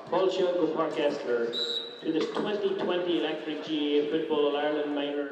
Culture go Páirc Esler to the 2020 Electric GAA Football Ireland Minor.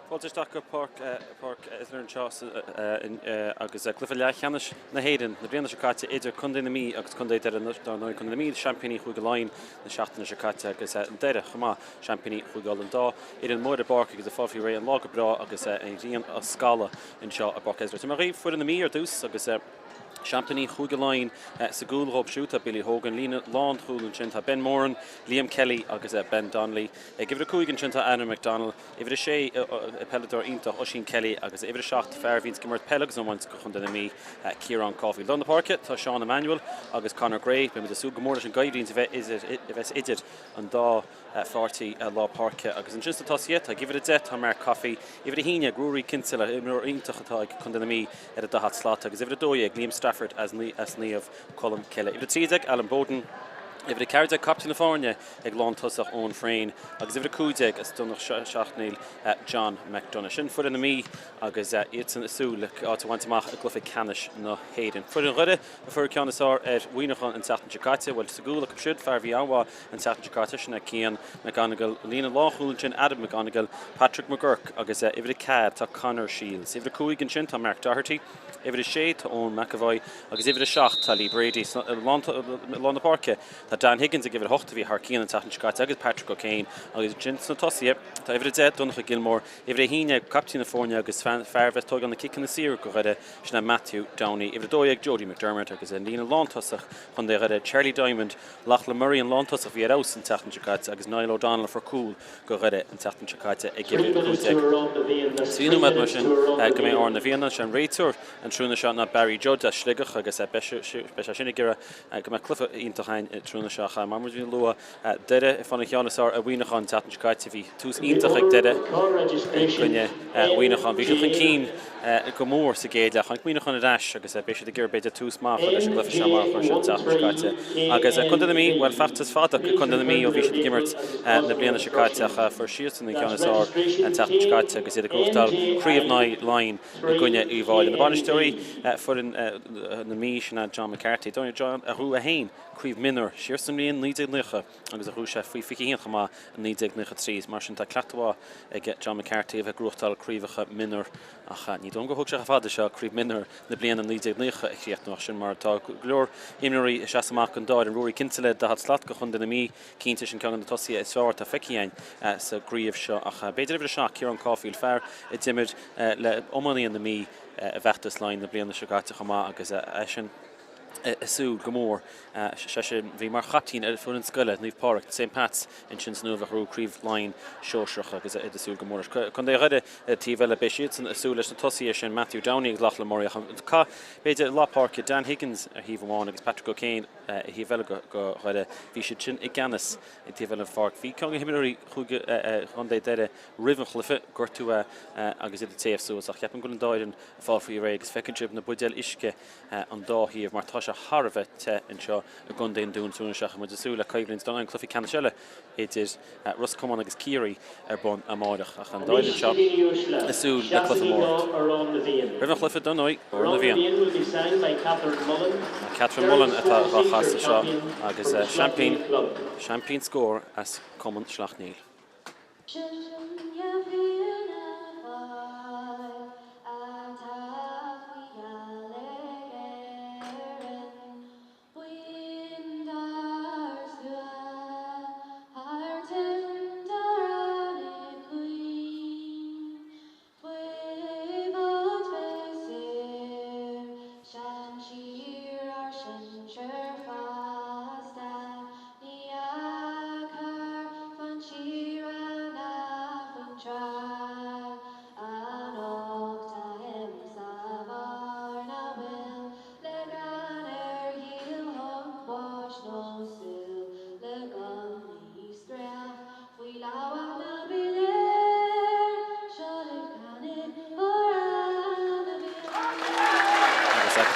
Fáilteach go Páirc Esler agus Cluiche Leathcheannais na hÉireann na Breathnach caite idir chundé na mí agus chundé ar an chundé na mí championí chuig láin na seachtainna caite agus an deire chumá championí chuig an dá ar an mór barc agus a fáfií ré an lá go bra agus an rion a scala in seo a Páirc Esler. Tá mar réomh fuair na mí ar dús agus championí chuig láin sa gúlróp siúta Billy Hogan lína lán chúlann sinta Ben Moran, Liam Kelly agus Ben Donnelly. Gifir a cúigan sinta Anna McDonald, ifir a sé pellador ínta Oisín Kelly agus ifir a seacht fearhíns gimart pelagus an bhaint go chun na mí Ciarán Coffey. Lon na Páirce tá Sean Emmanuel agus Conor Gray, be a sú gomórdas an gaiidhíns bheits idir an dá fartaí lá Páirce agus an sinsta tasiet a gifir a det tá mar Coffey, ifir a híine grúí cinsile imir ítachatá chun na mí ar a dahat slát agus ifir a dói Liam Stafford as níomh Colm Kelly. Ifir a trídeag Alan Bowden, ifir a ceirdeag Captain Fáine ag lán tosach ón Fréin agus ifir a cúdeag as dúnach seachnail John McDonough. Sin fuair na mí agus iad san asúla átahaintach a Cluiche Leathcheannais na hÉireann. Fuair an ruide a fuair ceannasár bhuiinechan an Ciceanna Éirice, bhfuil sa gúla go siúd fearhí anhá an Ciceanna Éirice sinna Cian McGonigal, Lína Láthúil sin Adam McGonigal, Patrick McGurk agus ifir a cad tá Conor Shields. Ifir a cúigan sin tá Mark Doherty, ifir a sé tá ón McAvoy agus ifir a seacht tá Lee Brady. Lán na Páirce Tá Dan Higgins a gifir hochta bhí Harcían an tatan Chicago agus Patrick O'Kane agus Jensen Tosia tá ifir zed Donnacha Gilmore ifir híine captain Fornia agus Fairvest tog an the kick in the seer go rede sna Matthew Downey ifir Doire Jody McDermott agus an Lena Lawntusach chun de rede Charlie Diamond Lachlan Murray an Lawntusach bhí aus an tatan Chicago agus Niall O'Donnell for cool go rede an tatan Chicago a gifir Sínú mad mar sin go mé or na Vienna an réitúr an trúna se na Barry Judd a sligach agus be sinna gira go me clufa íntachain trúna seach mar mar bhín lua deire fanna cheanasar a bhuiinach an tatan Chicago bhí tús ítach ag deire gonne bhuiinach an bhí an cín go mór sa géide chuin bhuiinach an a dáis agus be de gur beidir tús má leis an glyfa se mar chu tatan Chicago agus chunda mí bhfuil fetas fada chunda mí ó bhí si gimmert na bliana Chicago for siútan na cheanasar an tatan Chicago agus iad a grúchtal Craobhacha line gonne íháil in na banisteoirí for na mís na John McCarthy Doire John a rú a hain Craobh Minor siarsan líon nídig nucha agus a rú se faoi fici híon chama nídig nucha trís mar sin tá clachtá ag John McCarthy a bheith grúchtal Craobhacha Minor ach ní don go thug se a fada se Craobh Minor na bliana nídig nucha ag chríochtnach sin mar tá glór imniúirí se amach an dáid an ruúí cinsile de hat slat go chun na mí cínta sin ceann na tosaí is fearr a feiceáin sa gríomh seo ach beidir idir seach cear an cáfiúil fearr i dimid le ommaní an na mí a bheachtas lein na bliana Chicago chama agus sin Isú go mór bhí mar chatín ar fún an scoile níomh Páirc St. Pat's in sin nuamh a rú Craobh line seoiseach agus isú go mór. Chun é ruide tíhile béisiad san isú leis na tosaí sin Matthew Downey ag Lachlan Murray cá beidir lápáirce Dan Higgins a híomh amháin agus Patrick O'Kane híomhile go ruide bhí si sin i gceannas i tíhile fág. Bhí ceann himimií chuige chun é deire rihan chlufa gurtú agus iad TFSú ach ceapan go an dáidan fáil faoi ré agus fecinn sib na budéil isce an dáhíomh mar tá se Harbheith te in seo a gundéin dún túna seach mu desúla caiblins don an clufi canasile idir Russ Cumann agus Keary ar bon amáideach ach an dáidan seo isú le clufa mór. Rihan chlufa don óig ó na bhíon. Catherine Mullen atá chasta seo agus champagne score as Cumann Schlachtníl.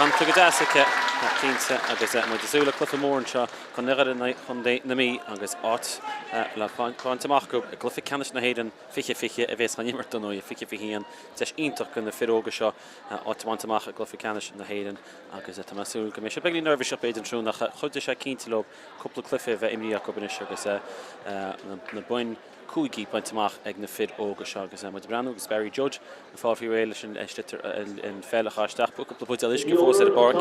Canta go deasacha cínta agus mu desúla clufa mór anseo chun nuad chun na mí agus áit le fáintamach go glufa canis na héireann fiche a bhés chanímar don ói fiche híon teis ionach gon na firóga seo áithaintach a glufa canis na héireann agus tamasú go mé se beglí nervvis op éidir trúnach chuide se cínta lob cúpla clufa bheith imíach go banis agus na buin cúigi pointach ag na fid óga seo agus mu brenn agus Barry Judge na fáfií réile sin eistetar in fellachaisteach bu cúpla buid eis go fós ar a barc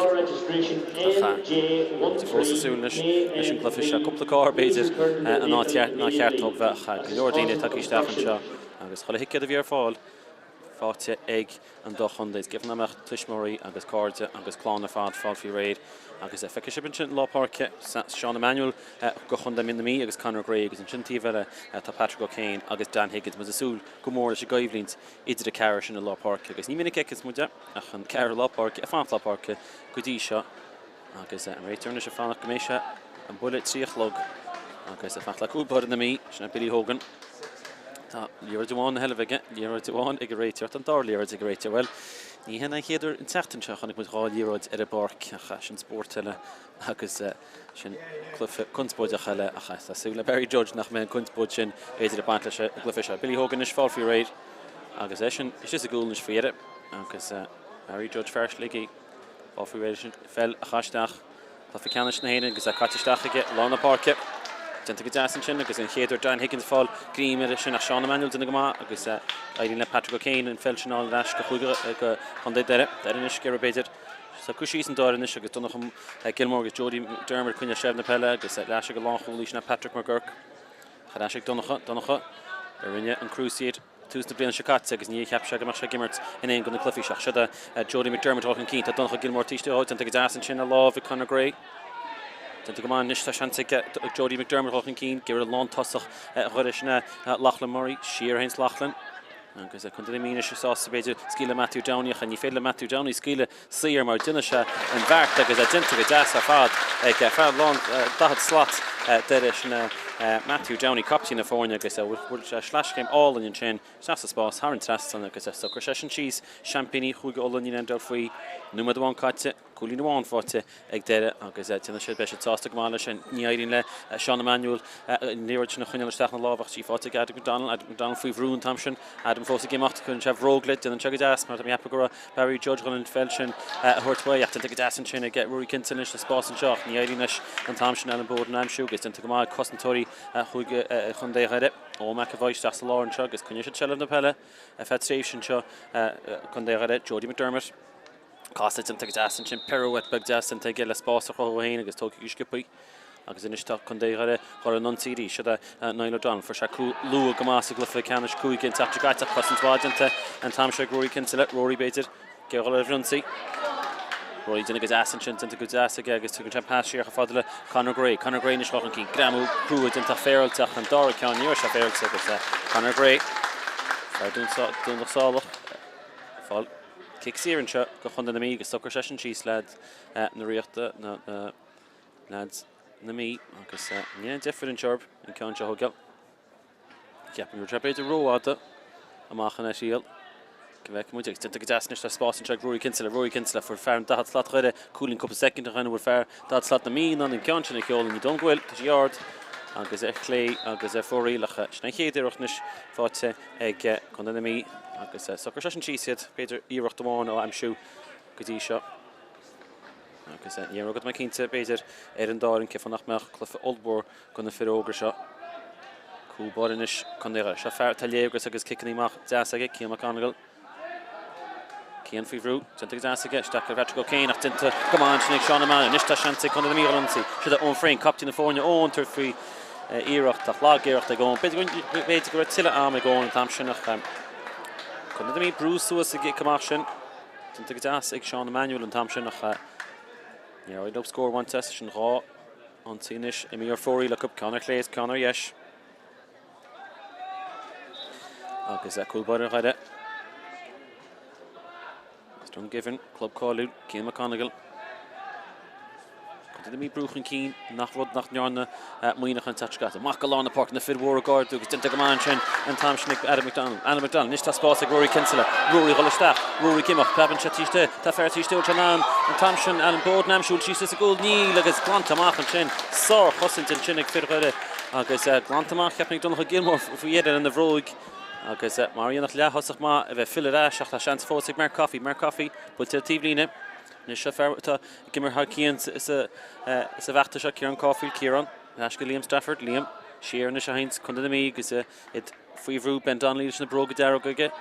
fósasúneis leis an glufa se cúpla cá beidir ná cheartób bheith go leor daine takeísteach an seo agus chola hiiciad a bhí ar fáil fáte ag an do chundéid gifna amach tuismóí agus cárde agus plán fád fáfií réid agus feice sibin sin lápáirce Sean Emmanuel go chunda min na mí agus Conor Gray agus an sintíhile tá Patrick O'Kane agus Dan Higgins mu asúl go mór se gaimhlínt idir a ceir sin na lápáirce agus ní minic is muide ach an ceir lápáirce a fan lápáirce go dtí seo agus an réitúrne se fannach go méise an buile tríochlog agus a fach le úbáir na mí sin Billy Hogan tá líor doháin helbhaige líor doháin ag réiteart an dáirlíor ag réite well ní hena chéidir in teachtain se chunig mu ráilíróid ar a barc a sin sportile agus sin clufa kunspóide chaile a chasúla Barry Judge nach mé kunspóid sin éidir a baint leis glufa se Billy Hogan is fáfií réid agus sin is a gúil is féidir agus Barry Judge fersligi fáfií réid sin fel a chaisteach tá fi canis na héine agus a catisteach aige lána parke Denta go deasan sin agus an chéidir Dan Higgins fáil gríimir sin a Sean Emmanuel duna go má agus éidirn le Patrick O'Kane an fel sin á leis go chuige go chundé deire is gur beidir Tá Cluiche an Doire is agus donnacham Gilmore agus Jody McDermott cuine sef na pelle agus leis go Cluiche na Patrick McGurk. Chadash Donacha rinne an cruciate Tús na blian Ciceanna agus ní cheap se go mar se gimmert in ein gon na Cluiche se Jody McDermott hoch an cín tá Donacha Gilmore tíiste hoit an te gas an sin a lá vi Conor Gray. Tenta go man nista chance Jody McDermott hoch an cín gir a lán tosach chuirisna Lachlan Murray sheer hens Lachlan. Agus chun de míine se sá beidir scíle Matthew Downey a ní féile Matthew Downey scíle sír mar duine se an bhart agus a dinta go deas a fad ag fear lán dahad slot deiris na Matthew Downey captain na fórne agus bhfuil slash game all in sin sas a spás har an trastan agus a sucr session cheese champagne chuig all in an dal faoi numad bháin caite cúlí na bháin fáte ag deire agus tinna sé be tásta gomáile sin níirín le Sean Emmanuel níirt na chuine steach na lábhach sí fáte Adam McDonald faoi bhrún tamsin Adam fós a gimacht chun sef róglid an tugad as mar am heappa go Barry Judge gan an felsin thuirtfuil ach tugad as an sin get Rory Kinton is na spás an seach níirín an tamsin an bod an amsú gus tinta go má costantóí chuig chun déire ó me bhaid steach lá an seo agus chunne se na pelle federation seo chun déire Jody McDermott Costa an tugad as an sin pirouette bag deas an te le spás a chohain agus tóca úscipaí agus inistá chun déire chu an non-TD se Niall O'Donnell for se lua go más a glufa canis cúig in tapte gaita cosintváidinte an tam se Rory Kinton Rory beidir ge le runsaí Rory duna agus as an sin tinta go deas agus tu an pasí a fadile Conor Gray is lochan cí gramú cruúid inta féilteach an Doire ceann níor se féilte agus Conor Gray dún sáach fáil kick síran se go chun na mí agus sucr session cheese lad na riachta na lads na mí agus ní different job in ceann se hogeal. Ceapan gur beidir róáda amachchan a síal. Go bheith muideach tinta go deasnis le spásan se Rory Kinton for fearn dahad slat chuide cooling cup a second a chuine bhfuil fear dahad slat na mí an ceann sin na ceolalan í don ghfuil tá yard agus clé agus fórílacha sna chéidirachnis fáte ag chun na mí agus sucr session cheese beidir íireacht amháin ó amsú go dtí seo. Agus níor agad mai cinnte beidir an dárin cefannach meach clufa Oldmore gon na firógra seo. Cúbáinis chun déire se fear taléagus agus kickaníach deas aige Cian McConagall. Cian faoihrú tinta go deas aige steach bheit go céin ach tinta gomáin sinnig Sean Emmanuel nista seanta chun na mílansaí siad ón fréin captain na fórne ón tar faoi íireacht ach lágéireacht a gón beidir go tiile am a gón tam sinach chun na mí brúsúas a gé cumach sin tinta go deas ag Sean Emmanuel an tam sinach yeah, we don't score one test in raw on Tinish. I mean, your 4 look up Conor Clays, Conor yes. Agus cool butter right it. Strong given club call out Cian McConagall. Did me bruchen keen nach rod nach Jarna muoinach an touchgat. Macalán na park na fid war guard agus tinta go manchen an tam snig Adam McDonald nista spás ag Rory Kinton Rory Hollistaff Rory Kimmach Pavan Chatiste ta fertiste Chanan an tamshin Alan Bod namshul Jesus a gold ní agus glantamach an chin sor hosint an chinnig firgure agus glantamach hapnig don Gilmore for jeden in the vroig agus Marianach le hosach ma a bheith fille seach a chance fósig mar coffee positivlíne Ní se ferta gimmer ha Cian is a bhachta se Ciarán Caulfield Ciarán Ashka Liam Stafford Liam Sheer na se hains chun na mí agus it faoihrú Ben Donnelly na broga deige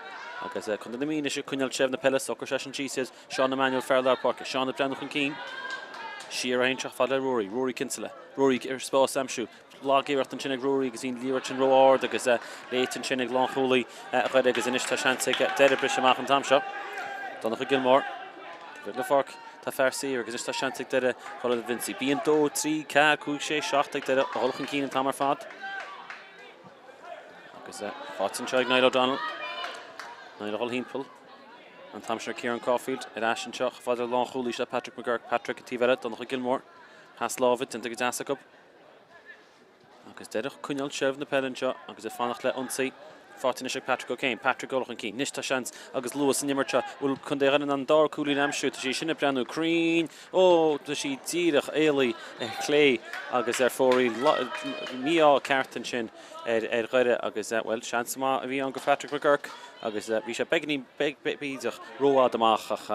agus chun na mí is cuineal sef na pelle sucr session cheese Sean Emmanuel Fairlar Park Sean na Breathnach an cín Sheer hain seach fada Rory Kinton Rory spás amsú lágéireacht an sinnig Rory agus ín líirt an roáard agus léit an sinnig lácholaí chuide agus inis tá seanta deire bris amach an tam seo Donnacha Gilmore le farc tá fear sír agus is tá seantaigh deire chola Vinci. Bíon 2, 3, 4, 5, 6, 7 deire holchan cín an tamar fad. Agus fátin seag Niall O'Donnell. Niall hol hímpel. An tamsir Ciarán Caulfield Ashen seach fáidir lán chúlís le Patrick McGurk Patrick a tíhile Donnacha Gilmore. Has lávid tinta go deasach up. Agus deire cuineal sef na pelin seo agus fannach le unsaí. Fátin is Patrick O'Kane, Patrick Olachan Keen, nista chance agus Lewis and Nimmercha will condemn an dar cooling amshoot she shouldn't plan no green does she dirach early clay agus fóí mí carton sin chuide agus well chance ma bhí an go Patrick McGurk agus bhí sé begní roá amach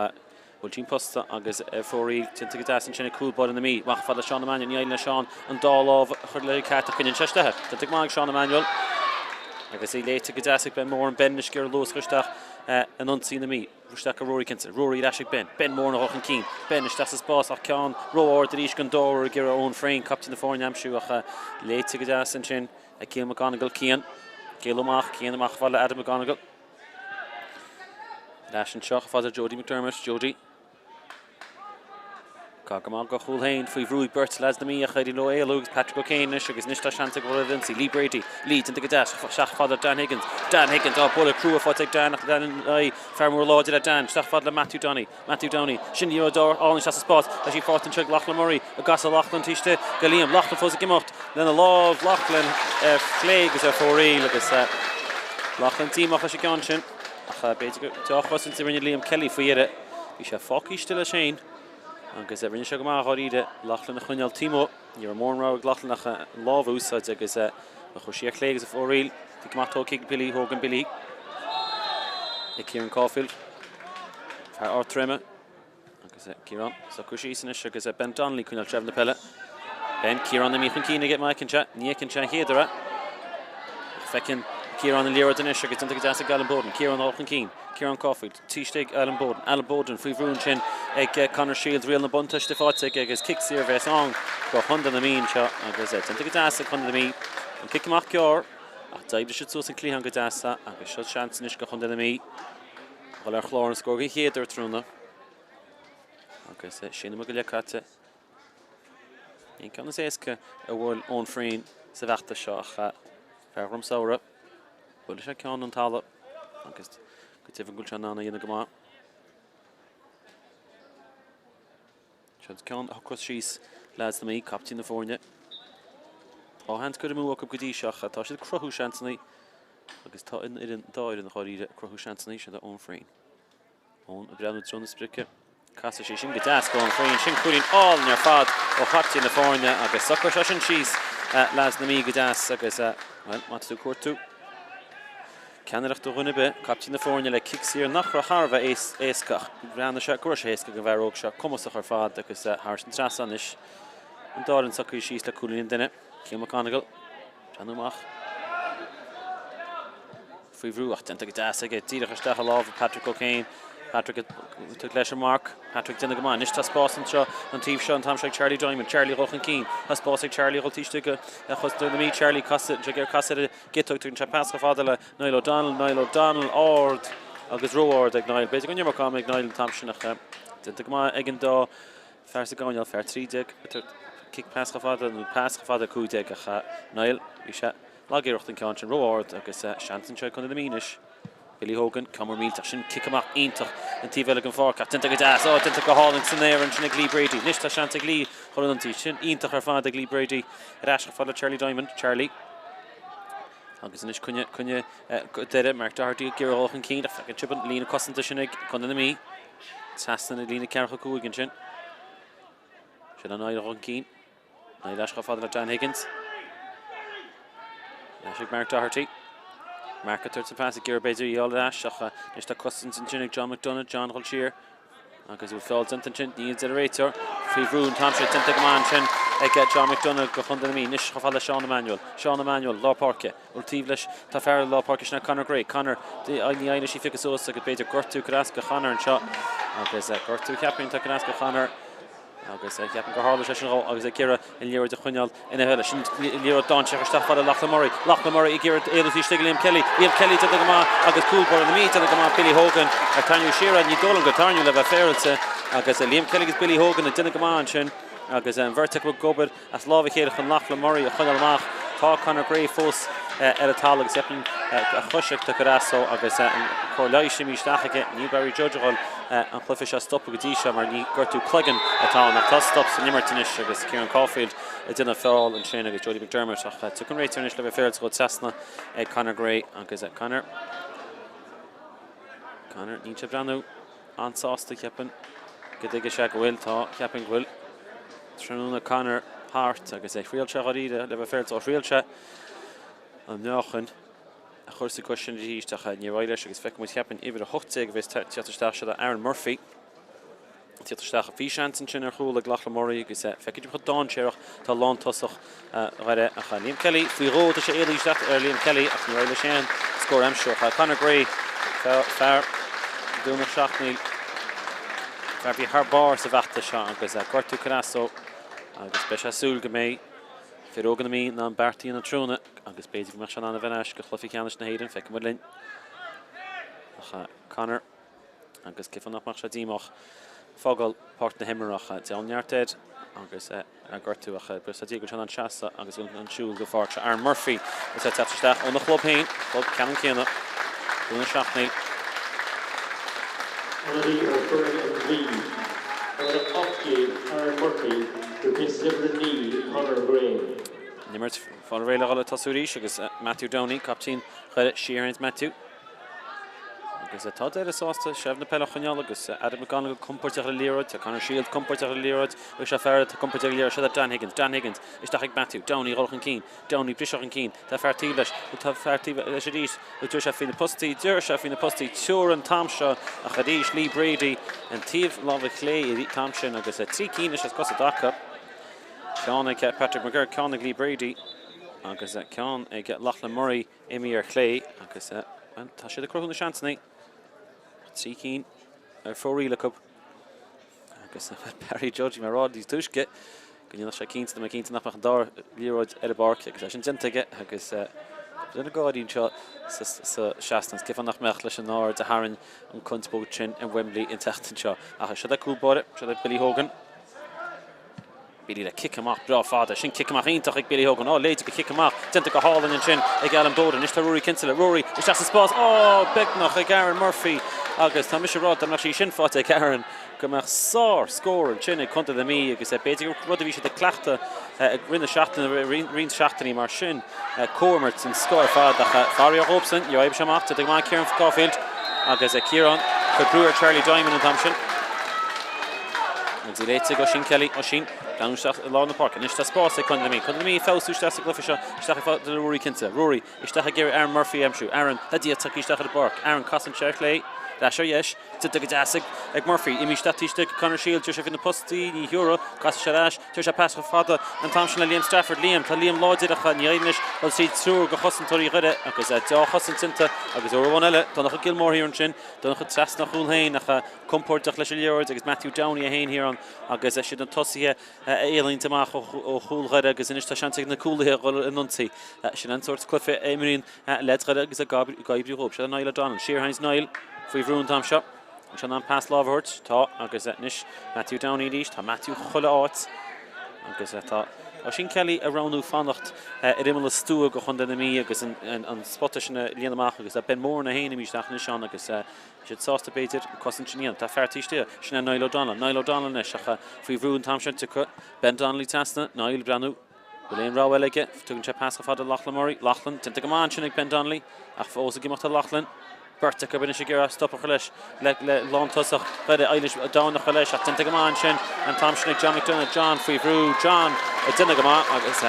well team posta agus fóí tinta go an sinna cool bod in the mí mach fada Sean Emmanuel níl na Sean an dáláh chuir le carta cin seistethe tinta má Sean Emmanuel agus léite go deasach ben mór an bennis gur lús chuisteach an Untitled Rústeach a Rory Kinsa, Rory Rashig Ben mór na hochan cín, Ben is das bás ach ceann, Roar the Rís gan Doire gur own frame, captain the foreign amsú ach léite go das an sin, a Cian McGonigal Cian, Cian amach falla Adam McGonigal. Lash and Shock, Father Jody McDermott, Jody. Cagamag go Hulhain, Fui Rui Bert, Lads the Mia, Heidi Loe, Lugs, Patrick O'Kane, Sugas Nishta Shanta Goravinci, Lee Brady, leads into Gadash, Shach Father Dan Higgins, oh, pull a crew of Fotek Dan, Dan, Farmer Lord at Dan, Shach Father Matthew Downey, Shindy Odor, all in Shasta spot, as she fought in Chug Lachlan Murray, Augusta Lachlan Tishte, Galiam, Lachlan Fuzzy Gimocht, then a law of Lachlan, Flag is a 4E, like I said. Lachlan team off a Shiganshin, basically, talk was in Liam Kelly for Yere, Bisha Focky still a Shane. Agus every nish agama haride Lachlan chuineal timo you're more row Lachlan nach love úsáid agus a chuisiar cléigs a fóréil tí cumachtóg kick Billy Hogan Billy Kieran Caulfield Far Artrema agus Kieran so cuisi sanis agus Ben Donnelly chuineal tref na pelle Ben Kieran na míchan cína get Mike and chat níchan chat héadra fecin Kieran and Leo Danish agus into gas Alan Bowden Kieran Olchan Keen Kieran Caulfield T-Steg Alan Bowden Free Vroon Chin Connor Shields real na buntush the Fotek agus kicks here vers on go Honda na mean shot agus into gas Honda na me and kick mach cure a died should so sin Clehan Gadasa agus shot chance nish go Honda na me well Florence score here there truna agus Shane Magalakate in kan seska a wall on frame sa vachta shach Ferrum Saura Well, I can't untala. August. Good even good channel in the gama. Should count across she's lads to me, captain the fornia. Oh, hands could have moved up good shach. I thought she'd Craobhacha Anthony. August taught in Doire in the Hori Craobhacha Anthony, she'd own frame. On a brand with the Spricker. Cassa she shouldn't get asked on frame. Shin putting all in your fad or hot in the fornia. August sucker shashin she's lads to me, good ass. August, well, what's the court too? Canadaach do runne be captain the fornia le kicks here nach Harva éiscach ran the shot Crush éisca go bhar shot comach ar fad agus Harrison Trasanis and Doran sucker she's le coolin dinne Cian McGonigal Janumach Free Vroach tenta get as get Dieter Stach love Patrick O'Kane Patrick took Lesher Mark Patrick dinne go Nish tas Boston shot on Steve Shaw Tamshak Charlie Diamond Charlie Rochan Keen has Boston Charlie Roltishtuga chus do me Charlie Cossett Jagger Cossett get to Chapaska Fadala Niall O'Donnell Ord agus Roard ag Niall basically on your comic Niall Tamshinach dinne go again do Farsa Gonial fair 3 dig kick pass Fadala and pass Fadala coup dig Niall we shot Lagerocht and Count and Roard agus Shanton check on the Meanish Billy Hogan, Comer Meal, Tashin, kick him up, Intach, and T-Veligan Fork, Tinta Gadas, oh, Tinta Hollingson there, and Shinnig Lee Brady, Nishta Shantig Lee, Holland Tishin, Intach, her father, Lee Brady, Rash, her father, Charlie Diamond, Charlie. Agus Nish Kunya, Dere, Mark Doherty, Gira Hogan Keen, a fucking chippin, Lena Costin to Shinnig, Condon me, Sasson, and Lena Carthach again, Shin. Shin, Niall Hogan Keen, Niall Ash, her father, Dan Higgins. Ashik Mark Doherty. Mark a third pass at Gira Bezu Yoldash, Nishta Cousins and Jinnick, John McDonough, John Holshear. Because we felt something needs a rater. Free Vroon, Tomshire, Tintamanchen, Eka, John McDonough, Gohundami, Nish Hafala, Sean Emmanuel, Law Parke, Ultivlish, Tafar, Law Parkish, Connor Gray, Connor, the Irish Ficus, like a Peter Gortu, Karaska, Connor, and Shot. Because Gortu Captain, Takaraska, Connor. Agus Captain Garharla Session, agus Kira, and Leo de Hunyal in a hellish, Leo Doncher, Stafford, Lachlan Murray, Kira, Edelfish, Liam Kelly to the Gama, Agus Coolboard, and the meat to the Gama, Billy Hogan, Tanya Shearer, and Yidol, and Gatarnu, Leva Ferrelse, Agus Liam Kelly is Billy Hogan, and Dinagama, and Agus Vertic will go, but as Lava Kira, and Lachlan Murray, a Hunyal Mach, Talk Connor Gray, Fuss, Edatal, excepting a Hushik to Carasso, Agus Corlaishi, Mishtachake, Newberry Judge. And Cliffish stop with Gadisha, Marnie Gertu Cleggan at all, and toss stops in Nimmertonish, against Kieran Caulfield, it didn't fall and Shane against Jody McDermott, took a rate to Nish Leva Ferrets, got Cessna, Connor Gray, and Connor needs to brand new on sauce to Keppen, Gediga Will, Kepping Will, Tranuna Connor Hart, I guess, real chat, Leva Ferrets, or real chat, and Nochen. A course the question is that near Irish is fecking with happen even a hot take with theatre Aaron Murphy. Theatre star Fishansen Chinner Hula Glachlamori is fecking you put Don Cherach to Lon Tossach Liam Kelly, Free Road to Liam Kelly, Irish score I'm sure Connor Gray, Fair Dúna Seachnaí Fair bhí thar bar sa bheachta seo agus Gortú Canasso agus beis asúil go mé Firógan mí ná an Bertaí na trúna agus beidir go mar sean anna bheis go chlufií ceannis na hÉireann feic mar linn Connor agus cifannach mar se dímach fágáil páirt na himreacha deanneartéid agus Gortú brisadí go sean an seasa agus an siúil go fáirt se Aaron Murphy is teisteach ó na chlub hain chlub ceann céanna Dúna Seachnaí Already referring to me, the off-game, Aaron Murphy, who considered the knee, Conor Gray. Nimmert fáil réile gála Tús Cluiche agus Matthew Downey, captain chuir Sheeran's Matthew. Agus tá deir sásta sef na pelle chuneal agus Adam McGonigal compórteach le líróid, tá Conor Shield compórteach le líróid, agus se fearad tá compórteach le líróid, se Dan Higgins, isteach ag Matthew, Downey rolchan cín, Downey briseach an cín, tá feartí leis, tá feartí leis a dís,ú tuair se fí na postí, dúir se fí na postí, tIúr an tamseo a chadís Lee Brady, an tíomh lámha chlé i tamsin agus trí cíne se cos a dacha. Ceann ag Patrick McGurk, ceann ag Lee Brady, agus ceann ag Lachlan Murray imi ar chlé, agus tá siad a cruthú na seansannaí. Trí cín ar fóríle cub agus Barry Judge mar rád dís tuisce go se cínta me cínta nach an dar líróid Barc agus sin dinteige agus duna gádaín seo sa seastans cifannach meach leis an áir de harann an cuntbóid sin an Wembley in teachtain seo a se a cúlbáide se Billy Hogan Billy le kick amach bra fada sin kick amach ítach ag Billy Hogan léide go kick amach dinta go hálan an sin ag Alan Bowden is tá Rory Kinsella Rory is as a spás Breathnach ag Aaron Murphy agus tá mis rád am sí sin fáte ag Aaron go meach sár scór an sin ag conta de mí agus beidir rud a bhí se de cleachta ag rinne seachtainna rin seachtainní mar sin Cormert sin scór fádacha Faria Robson jo éib semach ag má Kieran Caulfield agus Kieran chu breúir Charlie Diamond an tam sin agus léite go sin Kelly ó sin Downseach lá na park is tá spás ag chun mí fáúiste a glufa seo isteach fá de Rory Kinsella Rory isteach ag Aaron Murphy amsú Aaron hadí tuí isteach a bark Aaron Cossan Sherclay Leis yes, tuta go deasig ag Murphy imi statíiste Conor Shield tuair se fin na postí ní euro cos se leis tuair se pas fada an tamsin le Liam Stafford Liam tá Liam láideach an níis bhil si trúr go chosan toí chuide agus dá chosan tinta agus óhhain eile tá nach Gilmore híar an sin donna chu tres nach chúl hain nach compórteach leis leord agus Matthew Downey a hain híar agus si an tosíthe éalainn amach ó chúl chuide agus inis tá seantaigh na cúlathe go iniontaí sin an sort clufa éimeín leadchuide agus a gaibbriú hóp se an Niall O'Donnell Shearhain's Niall Fui Vroon tam shot. Se an pass lábhairt tá agus níis Matthew Downey díos tá Matthew chuile áit agus tá sin Kelly a ranú fannacht imime stúa go chun na mí agus an spotta sinna líanaach agus ben mór na héana míisteach na seán agus si sásta beidir cosan sin tá fertíiste sinna Niall O'Donnell na secha Fui Vroon tam sin tu Ben Donnelly tasna Niall Branú Bhfuil éon ráhfuil aige tugann se pass fada Lachlan Murray Lachlan tinta go máin sin ag Ben Donnelly ach fós a gimachta Lachlan Berta go bin sé gur stoppa leis le lántasach beidir eilis dánach leis ach tinta go máin sin an tam sinnig John McDonough John Fui Vroon John a duine go má agus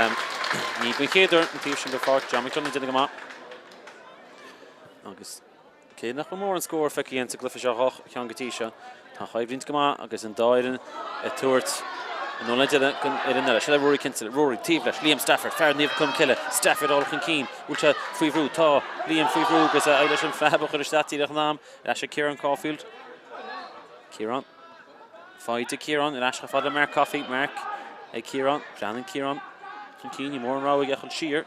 ní go chéidir an tíobh sin go fáirt John McDonough duine go má agus cé nach go mór an scór feiciíonn sa glufa seach chean gotí seo tá chaibhrínt go má agus an dáireann tuairt No le le Rory Kinsella Rory tíbleis Liam Stafford fer níomh cum ciile Stafford áchan cín úte Fui Vroon tá Liam Fui Vroon agus eiles an febach ar statíach nám leis Kieran Caulfield Kieran fáide Kieran in eischa fada Mark Coffey Mark ag Kieran Planan Kieran chun cín í mór an ráig a chun siar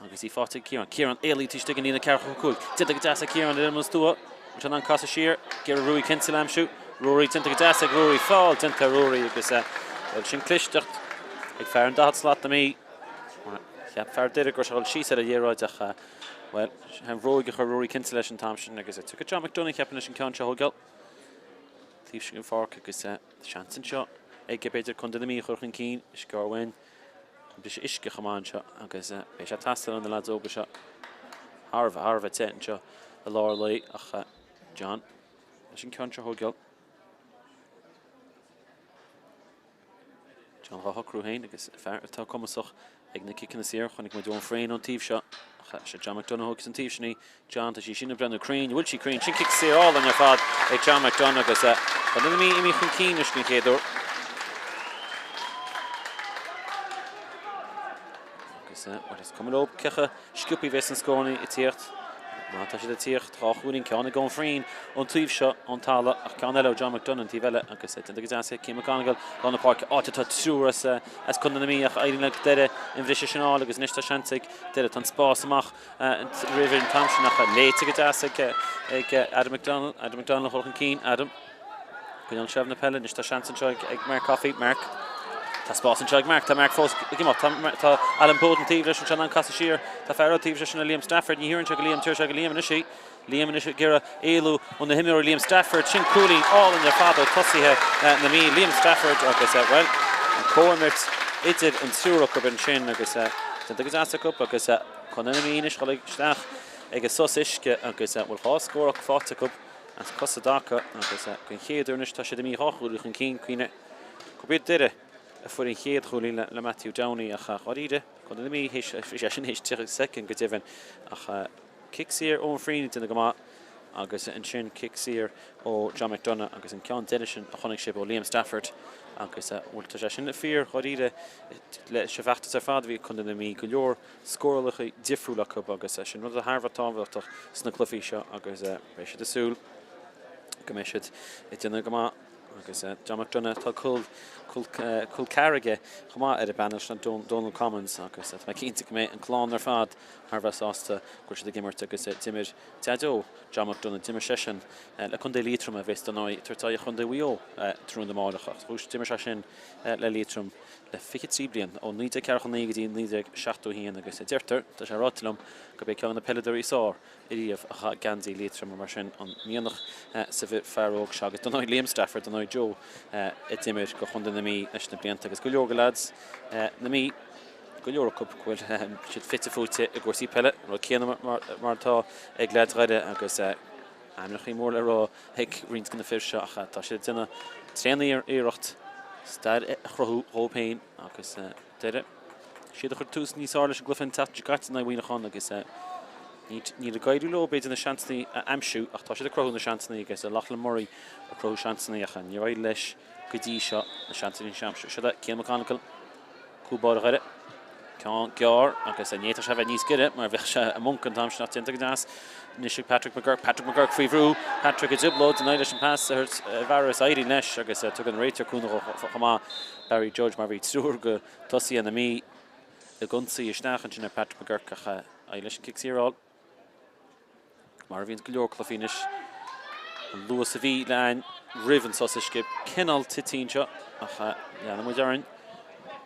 agus í fáte Kieran éalaí tuiste gan ína cearcha cúil tinta go deasa Kieran ar imime stúa úte an casa siar gur Rory Kinsella amsú Rory tinta go deasa Rory fáil tinta Rory agus sin clisteach ag fear an dahad slát na mí cheap fear deidir gur seáil síos a dhéráideach well an bhróige chu Rory Kinsella leis an tamsin agus tu go John McDonough cheapan leis an ceann seo thugáil tíobh sin fáic agus seansan seo ag beidir chun na mí churchan cín is gáhain bhí sé isce chamáin seo agus bé sé tastal an na lads óga seo Arbh tean seo a láir lei ach John leis an ceann seo thugáil John Hockrú hain agus tá cumasach ag na kicin na sér chunig mar dún fréin an tíobh seo se John McDonough agus an tíobh sinní John tá sí sinna brenn Crane bhfuil sí Crane sin kick sér all an ar fad ag John McDonough agus na mí imi chun cínis gon chéadú agus is cumó cecha sciúpaí bheits an scónaí i tíocht Má tá sé de tíocht ráúín ceanna gón frín ón túomh seo an talla ach cean eile John McDonough tí bheile agus agus Kim McConaughey gan na páirc áta tIúr as chun na míach éidirn le deire in bhríse sinál agus níos tá seansaigh deire tan spás amach river in Thompson nach léite go ag Adam McDonald holchan cín Adam go an sef na pelle níos tá seansan seo ag Mark Coffey Mark tá spás an seo ag Mark tá Mark fós tá Alan Bowden tíomh leis an casa sír tá fearró tíomh leis na Liam Stafford ní hiúrann se go Liam tuair se go Liam na sí Liam is gira éú on the himúir Liam Stafford sin cooling all in the fado tosithe na mí Liam Stafford agus well an cóimirt idir an siúrach go ben sin agus agus as cup agus chun na mí is cholig steach ag sos isce agus bhfuil há scóach fáte cup as cosadácha agus gon chéadúnis tá sé de mí háúil chun cín cuine go bit dire a fuair in chéad choúlí le Matthew Downey a choíide chun na mí sin hééis tí second go dihann ach Kicksír ón frín in go agus an sin kicksír ó John McDonough agus an cean duine sin a chonig sib ó Liam Stafford agus bhfuil tá sé sin na fíor choíide le se bheachtas ar fad bhí chun na mí go leor scóirlacha difriúlacha agus sin rud a Harbh tábhachtach sna clufií seo agus béis de súl go mé siad i dtine go agus John McDonough tá cúil carige chumá ar a banis na Donald Commons agus má cínta go mé an chlán ar fad Harbh ásta gur si gimmart agus timir teadó John McDonough timir sesin le chun dé lítrum a bheits donái tuairtá chun dé bhío trún na málacha chúis timir se sin le lítrum le fichi blian ó 9 cearchan 9 seachtú híon agus deirtar tá sé rátilm go bé ceanna peidir isár iríomh a gandaí lítrum mar sin an Mionúir sa bhí fearóg se agus donái Liam Stafford donái Joe i timir go chun na mí leis na blianta agus go leor go lads na mí go leor cup bhfuil siad fitte fúte i gcuirsaí pelle ru céanna martá ag leadghide agus aimnach í mór le rá ag rins go na fir seo acha tá sé duine tréanaí ar éireacht stair chrothú hópéin agus deire siad a chur tús níos ála se glufann taide gaiite na bhuiinechan agus ní a gaiidú le beidir na seansaí amsú ach tá siad a crothú na seansaí agus a Lachlan Murray a crothú seansaí acha ní bhaid leis go dtí seo na seansaí seamsú siad Cian McConaughey cúbáir a ghaire ceán gear agus nétar se bheith níos gide mar bheith se a muncan tam sin tinta gnáas níos Patrick McGurk faoihrú Patrick a diblód an leis an pass bharras éirí leis agus tu an réitir cúna chumá Barry George mar bhí trúr go tosaí an na mí a gunsaí isteachchan sin Patrick McGurk a leis an kicksíráil mar bhíon go leor clofinis an luas a bhí lein rivan sosiscip cinál titín seo ach leanna mu dearann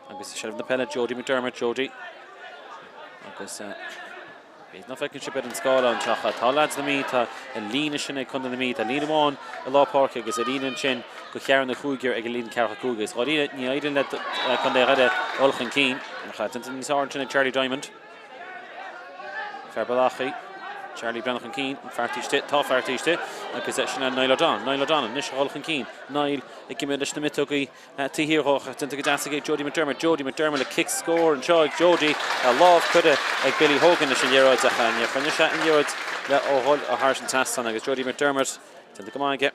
agus sé na pelle Jody McDermott Jody agus bhís na fecinn si bed an scála an teacha tá lads na mí tá a líne sin ag chun na mí tá lína amháin a lápáirc agus a líanaan sin go chearan na chúigear ag líon cearcha cúgus áíine ní éidir le chun é raide olchan cín tinta níos áin sin ag Charlie Diamond Ferbalachaí Charlie Brennachan cín tá feartíiste agus sin Niall O'Donnell níos olchan cín Niall ag gimime leis na mitógaí tíhíorthach tinta go deasa Jody McDermott le kick score an seo ag Jody a láh chuide ag Billy Hogan leis an dhéráid a chaine chunne se an dhéráid le óháil a thar an tasán agus Jody McDermott tinta go maige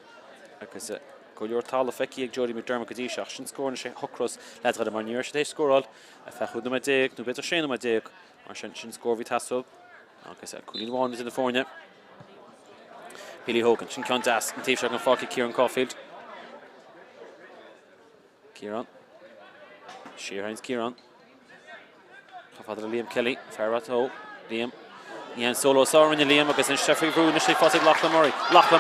agus go leor tála feici ag Jody McDermott go dtí seach sin scór sé hocros le a mar níor sé éis scóráil a fechú na 10 nó bit sé na 10 mar sin scór bhí tasúil agus cúlín bháin is in na fórne Billy Hogan sin ceann deas an tíobh se an fáici Kieran Caulfield Kieran Shearhains Kieran Chafadra Liam Kelly Ferrat ho Liam Ian solo sárinne Liam agus an Sheffield Brew na sé fásigh Lachlan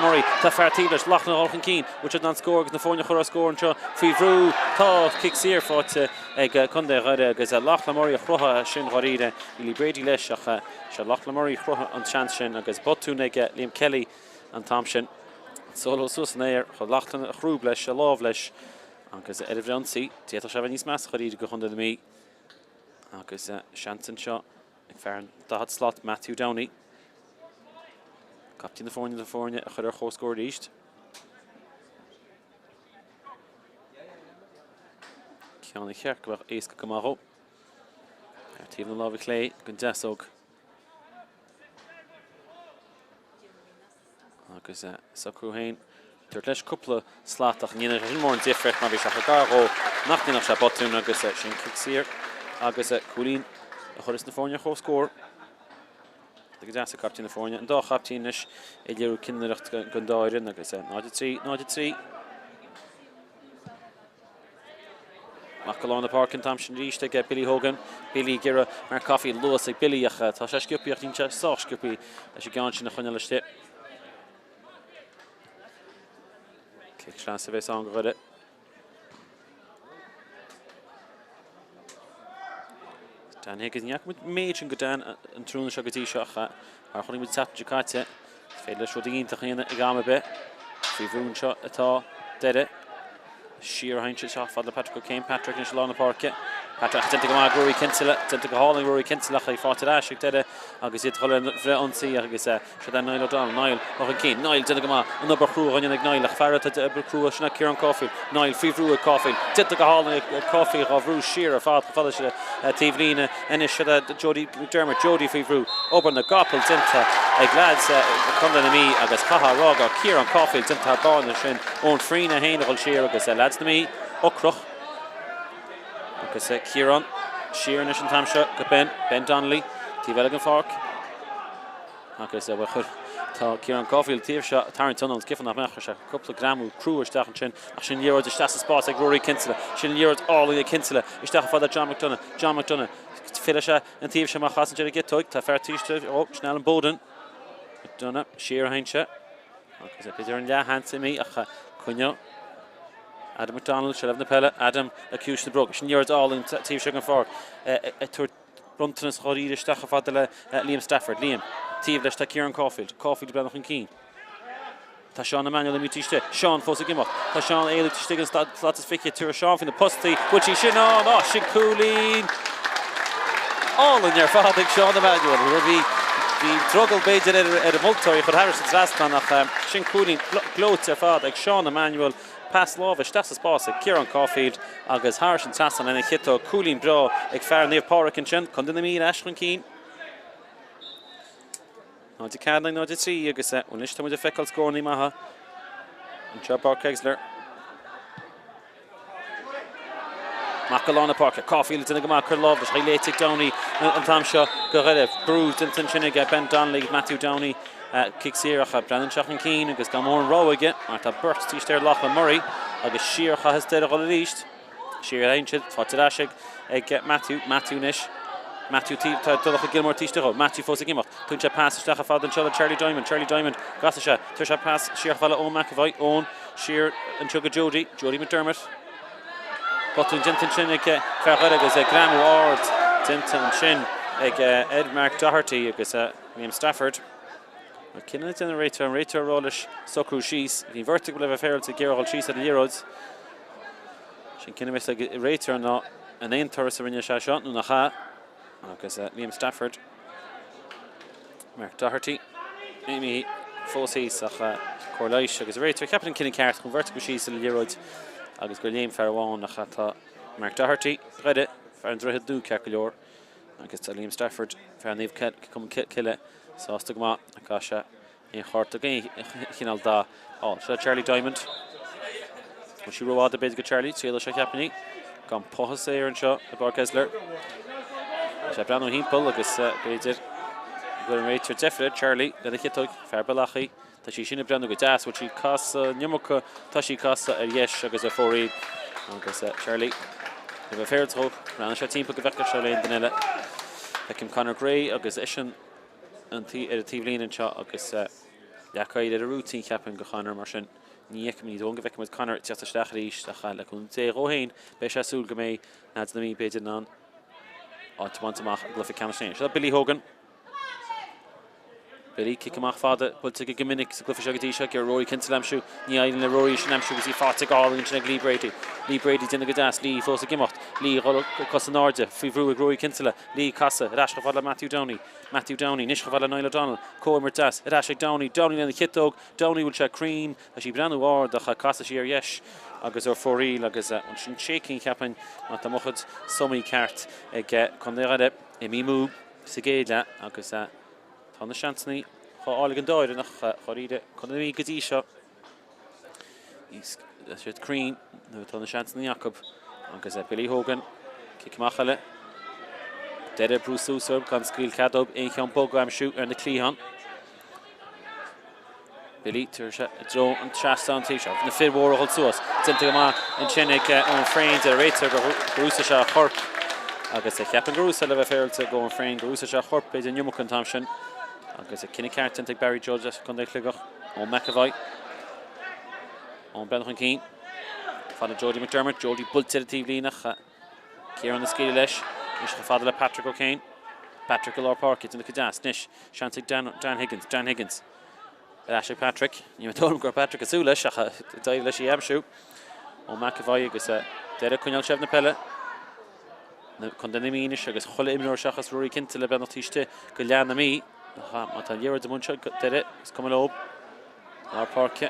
Murray tá feartíiles Lachlan olchan cín which an scór agus na fórne chur a scór anseo fao Brew tá kicksír fáte ag chundé ghaide agus Lachlan Murray a chrutha sin ghaíide Ilí Brady leis ach se Lachlan Murray chrutha an chance sin agus botún ag Liam Kelly an tam sin solo sus néir chu Lachlan a chrúb leis a láh leis agus Bhronsaí títar se bheith níos meas choíide go chunda na mí agus seansan seo ag fearan dahad slot Matthew Downey captain na fórne a chur ar chóscóir ríist ceanna chearc bheith éasca go maró ar tíomh na lábhah clé gon deasóg agus sacrúhain Dúirt leis cúpla sláatach níana sin mór an difrecht mar bhí se garó nachtainach se botún agus sin kicksír agus cúlín a churis na fórne chóscór the Gadasa captain of Fornia, and Doire captainish, Eiliú Cinneacht go Doire, agus 93. Macalona Park in Thompson Reach, get Billy Hogan, Billy Gira, Mark Coffey, Lewis, like Billy Yacha, Tasha Skippy, I think Saw Skippy, as you go on, Chunaliste. Kick chance of a song of it. Dan Higgins, Yak with Mage and Godan and Trun Shagati Shacha, are holding with Sat Jacate, Fedler Shodin, Tahina, Igama bit, Free shot at all, dead it. Sheer Heinrich off for the Patrick O'Kane, Patrick in Shalana Park. Patrick didn't go out, Rory Kinsella, didn't go hauling Rory Kinsella, he fought it Ashik, did it. Agus it Holland Unsea, I guess, should I Niall O'Donnell, Niall, O'Kane, Niall didn't go out, another crew on Niall, Farrett at the crew, Schnack Kieran Caulfield, Niall, Fivru at Caulfield, didn't go hauling Caulfield of Rue Sheer, a father, Tivlina, and it should Jody McDermott, Jody Fivru, open the Goppel, Dinta, a glads, come to me, I guess, Haha Roga, Kieran Caulfield, Dinta Barn, and Shin, own Freena, Hain of Sheer, I guess, lads to me, O'Croch. Agus Kieran, Sheer Nish and Tamsha, Ben Donnelly, T. Veligan Fork. Agus Kieran Caulfield, T. Shot, Tarrant Tunnels, Giffen of Mechasha, couple of Gramu, Crew, Stachan Chin, Ashin Yeards, Stas spots like Rory Kinsella, Shin Yeards, all in the Kinsella, Istach Father John McDonough, Filisha, and T. Shamachas and Jerry Gittoy, Tafer Tishta, oh, Schnell and Bowden, McDonough, Sheer Heincha, Agus Peter and Ya Hansimi, Cunyo. Adam McDonald, should have the pellet. Adam accused the broke. Yards all in Team Sugar Fork. Brunton's Horide Stachafadele, Liam Stafford. Liam. Team Lesta Kieran Caulfield. Caulfield Brennan and Keen. Tashawn Emmanuel Mutiste. Sean Fosigimok. Tashawn Ailiú Stiggins Slatus Vicky to Sean from the Pusty. Which he should know. Oh, Shincoolin. All in your father, Sean Emmanuel. Who would be the struggle baited at a multi for Harrison's last one. Shincoolin gloats your father, Sean Emmanuel. Pass Lovish, that's his boss, Kieran Caulfield, Agus Harrison Tassan, and a Hito, Cooling Bro, Fair Near Páirc and Chin, Condinami, Ashland Keen. No, the Cadling, no, the 3, you guess that, when it's time with the Feckle score, Nimaha, and Páirc Esler. Macalona Park, Caulfield, and the Gamakar Lovish, Hilatic Downey, and Tamsha, Goredev, Bruce, and Tinchiniga, Ben Donnelly, Matthew Downey. Kicks here, Brandon Shachan Keen, Agus Gamor and Row again. Martha Burst, Tish there, Lachlan Murray. Agus Sheer has there all released. Sheer Ancient, Fatidashig, Matthew Nish. Matthew Tulach Gilmore Tish there, Matthew Fosigimot. Tuncha pass, Stachafad and Charlie Diamond, Gassasha, Tusha pass, Sheer Falla Owen McAvoy, Owen, Sheer and Chugga Jody McDermott. Botun Jinton Chin, Farrag is a Graham Ward, Jinton Chin, Ed Mark Doherty, Agus Liam Stafford. Kinnet in the Rater Rollish, Sokru Shees, the vertical of a fair to Gerald Shees at the Euros. She can miss a Rater not an end Torres in your shot, Naha, because Liam Stafford, Mark Doherty, Amy Fossey, Cluiche, because Rater, Captain Kinnecart, vertical Shees at the Euros, Agus William Farwan, Nachata, Mark Doherty, Reddit, Farndra Do Kakalor, Agus Liam Stafford, Farniv come kill it. So Stugma, Akasha, in Hort again, Hinalda, oh, so Charlie Diamond. When she rolled the big Charlie, so you'll check happening. Gone Pohas there and shot the Páirc Esler. Shabrano Himpel, I guess, Baited. Going right to Jeffrey, Charlie, the Hitog, Farbalachi, Tashi Shinabrano Gadas, which he costs Nyamuka, Tashi costs a yes, I guess a 4 I guess Charlie. They have a fair throw, Ranisha team, Pukaveka, Charlie, and Danella. Beckham Connor Gray, I guess Ishan. And Tivlin and shot, Agus Yakai did a routine cap and Gohaner Martian. Niekmi don't give with Connor, it's just a Stacharish, Stachal, Kunte, Rohain, Besha Sulgame, Nads the me, Baited on. Or to want to make a glyphic campaign. So Billy Hogan. Billy kick him off father, but to give Minnick, Glyphic Shagadisha, Rory Kinselamshu, Niai and Rory Shanamshu, because he fought to all into Lee Brady. Lee Brady's in the Gadas, Lee Fosa Gimot, Lee Cosanarja, Fivru, Rory Kinsella, Lee Casa, Rashkavala Matthew Downey, Nishkavala Niall O'Donnell, Coimer Das, Rashik Downey in the Hitdog, Downey will check Crean, as she brand war, the Casa Sheer Yesh, Agus or Foril, Agus, and shaking Capin, Matamochad, Somi Cart, Conderade, Emimu, Sigeda, Agus. On the Shansney, Oligan Doire, and Horide, Condemi Gadisha. He's Crean, on the Shansney Jacob, and Billy Hogan, Kickmachale, Deire brúsúsúr gan scaoil cadób in cheann bóg am siú ar na clíhan. Billy tuair se dro an treastán tíise. Na fidhór hol suas. Tinta go má an sinnig ón fréin de réitir go grúsa se chorp. Agus cheapan grúsa le bheith féilte go an fréin grúsa se chorp beidir niumach an tam sin. Agus cinnig ceart tinta Barry Judge chun é clúgach ón McAvoy. Ón Breathnach an cín. Fada Jody McDermott, Jody bultir tí blínach. Kieran na scéile leis. Nis go fada le Patrick O'Kane. Patrick Lord Park in the Cadas. Nish Shanty Dan Higgins. Ashley Patrick. You told him go Patrick Azula. Shacha David Leshi Abshu. On McAvoy agus Deire Cúiche Leathcheannais na pelle. Na condemniminish agus cholle Mionúir Shachas Rory Kintile ben otiste go lean na mi. Ma tan year de muncha Deire is coming up. Lord Park.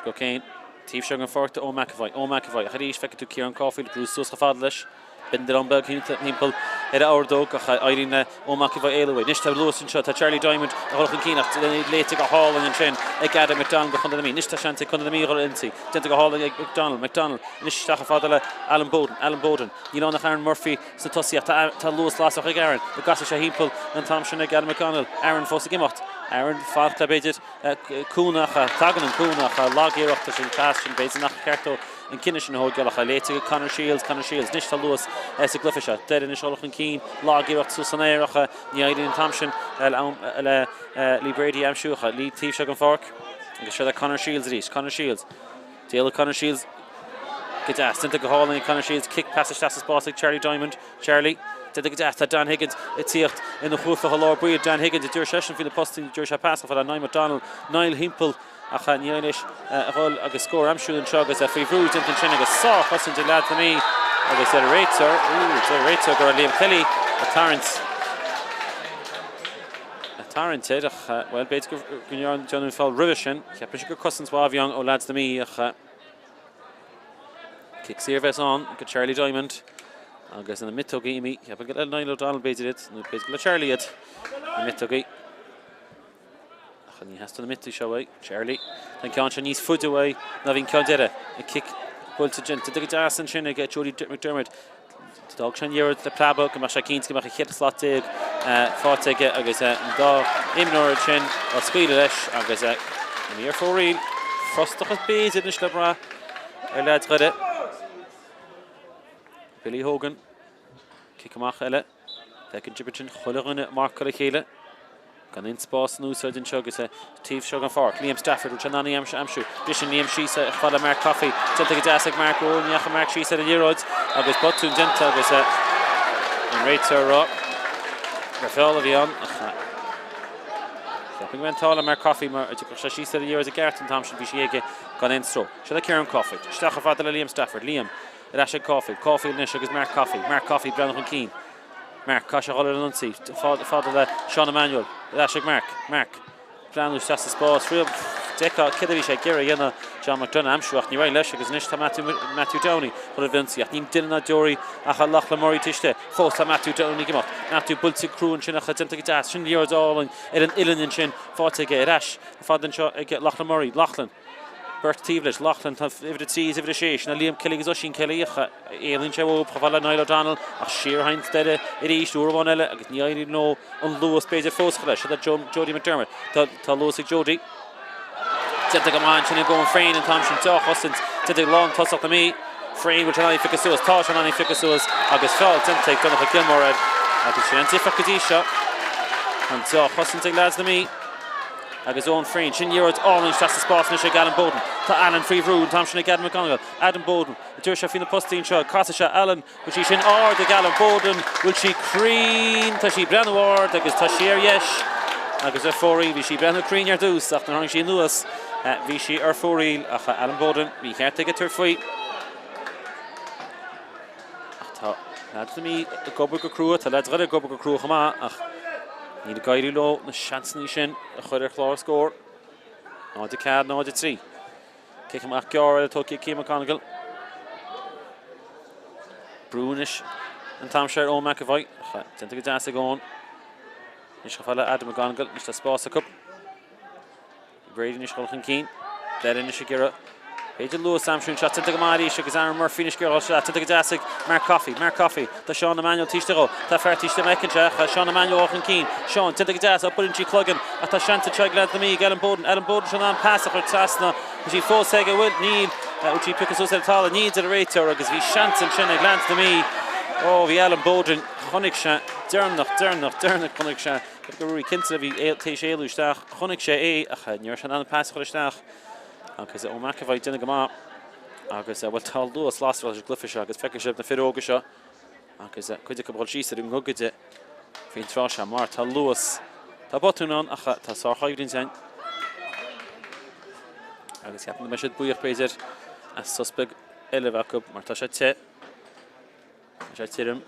Go Kane. Tíf segan fort ó McAvoy. Haríis feice tú Kieran Caulfield Bruce Sus gefadlis. Binder an beg himpel áardóg a Éireann ó McAvoy éilehé. Nis tá Lewis seo tá Charlie Diamond a choch cínacht léite go hall an sin ag Adam McDonald go chun na mí. Nis tá seanta chun na mí go inti. Tinta go hall ag McDonald. Nis tá fada Alan Bowden. Ní nach Aaron Murphy sa tosia tá Lewis lásach ag Aaron. The gasa sé himpel an tam sin ag Adam McDonald. Aaron fós gimacht. Aaron fad clubéidir cúnach a tagan an cúnach a lágéireachta sin castin béidir nach ceartó an cinne sin hóg galach a léite go Conor Shields nis tá Lewis sa glufiise deire nis olach an cín lágéireacht Ciceanna Éirice ní Éireann tamsin le Lee Brady amsúcha Lee tíf se an fork agus se Conor Shields rís Conor Shields déal Conor Shields Gadas tinta go hálainn Conor Shields kick passage tas básig Charlie Diamond Charlie Tinta Dan Higgins tíocht in the chufa halár buid Dan Higgins dúir session fi the posting dúir se pass for Niall McDonald Niall Himpel a chaníis a hol agus scór amsú an seo agus a fríhrú tinta sin agus sá hosin de lad mí agus réitor go Liam Kelly a Tarrant ach well beit go John Fall Rivision ceapris go cosins bhábheang ó lads na mí ach kick sirves on go Charlie Diamond agus na mittogi mi ceap go Niall O'Donnell beidir it nó beit go Charlie it na mittogi Ní has to admit to show Charlie. Then can't you níos foot away. Now in Deire a kick ball to Jen to the gas and Shinna get Jody McDermott. Dog shan year the plabo come a Keen's come a hit slot dig fought to get agus da Mionúir chin or squealish agus near for real. Frost has bees in the slabra. Lads got it. Billy Hogan kick him off ele. They can jibberchin Chulagun Mark Chéile. Gan in spás núsad in segus tíf seo an fork Liam Stafford which anani amsú Dishin Liam Sheesa fada Mark Coffey tinta go dasig Mark Oneach Mark Sheesa the Ionad agus botún dinta agus an réitir rá Rafael of Ion Stepping went tall Mark Coffey mar Sheesa the Ionad a Garton Thompson bhí siege gan in stro se Kieran Coffey stacha fada Liam Stafford Liam Rashid Coffey nis agus Mark Coffey Breathnach an cín Mark Kasha Holler and Unsi, father Sean Emmanuel, Rashid Mark, Planus just the sports, real Deca, Kidavish, Gary, Yana, John McDonough, Amshuach, Niway Leshik, is Nishta Matthew Downey, Holler Vinci, Nim Dylan Dory, Ahalach Lamori Tishte, Fosta Matthew Downey, Gimot, Matthew Bulti Crew and Chinach, Tentagas, Shin Years all and Ilan and Chin, Forte get Ash, Father get Lachlan Lachlan. Bert Tivlish, Lachlan, if it sees, if it is na Liam Kelly, Zushin Kelly, Aileen Chewo, Pavala Niall O'Donnell, a sheer Heinz Deire, it is Urbanella, I get no on Lewis Base of Fosclash, that Jody McDermott, to Lewis Jody. Tinta go man, Chinna going Frayne and Thompson, Doch, Hustins, Tinta long toss up to me, Frayne, which I think is Tosh and I think is August Fell, Tinta, Donald Gilmore, I think she Antifa and Doch, Hustins, lads to me. Agus own Frayne, Shin Yeards, all in Shasta Spots, Nisha Alan Bowden, to Alan Freevroo, Thompson Adam McGonigal, Adam Bowden, the Tursha Fina Postin Shaw, Carthach Alan, which she Shin or the Alan Bowden, will she cream, Tashi Branaward, Agus Tashir Yesh, Agus Fori, Vishi Branu Crean Yardus, after Hong Shin Lewis, Vishi Fori, Alan Bowden, we can't take it to her feet. That's to me, the Goburger crew, to let's get a Goburger crew, Hama. Ní a gaiirí lo na seansní sin a chuir chlár scór. Náid a cad, náid a trí. Cic amach gear a tóci Cian McConaughey. Brúnis an tamseir ó McAvoy. Tinta go deas a gón. Nis go falla Adam McGonigal, nis tá spás a cup. Brady nis golchan Cian. Deire nis a gira Beidir Lewis Samsún shot into Éirice agus Aaron Murphy is girl shot into Dasig Mark Coffey the Sean Emmanuel Tishtero the fair Tishte Mekinja Sean Emmanuel Ochan Keen Sean into Das up in G Cluggan at the Shanta Chagla the me Alan Bowden Sean pass of Tasna G full Sega will need Uchi Picus at all needs a rater agus vi Shant and Shinna glance to me oh vi Alan Bowden Honiksha Dernach Honiksha the Rui Kinsa vi Tish Elustach Honiksha a near Shan pass for Stach agus ó McAvoy duna go agus bhfuil tal dúas lástal a glufiise agus feiceisib na firógaise agus chuide go bhil síos ar ngugide faoin tráise mar tal luas tá botúnán acha tá sáchaidrín sein agus ceapan me siad buíoch Péidir a suspeg eile bhacu mar tá sé te sé tírim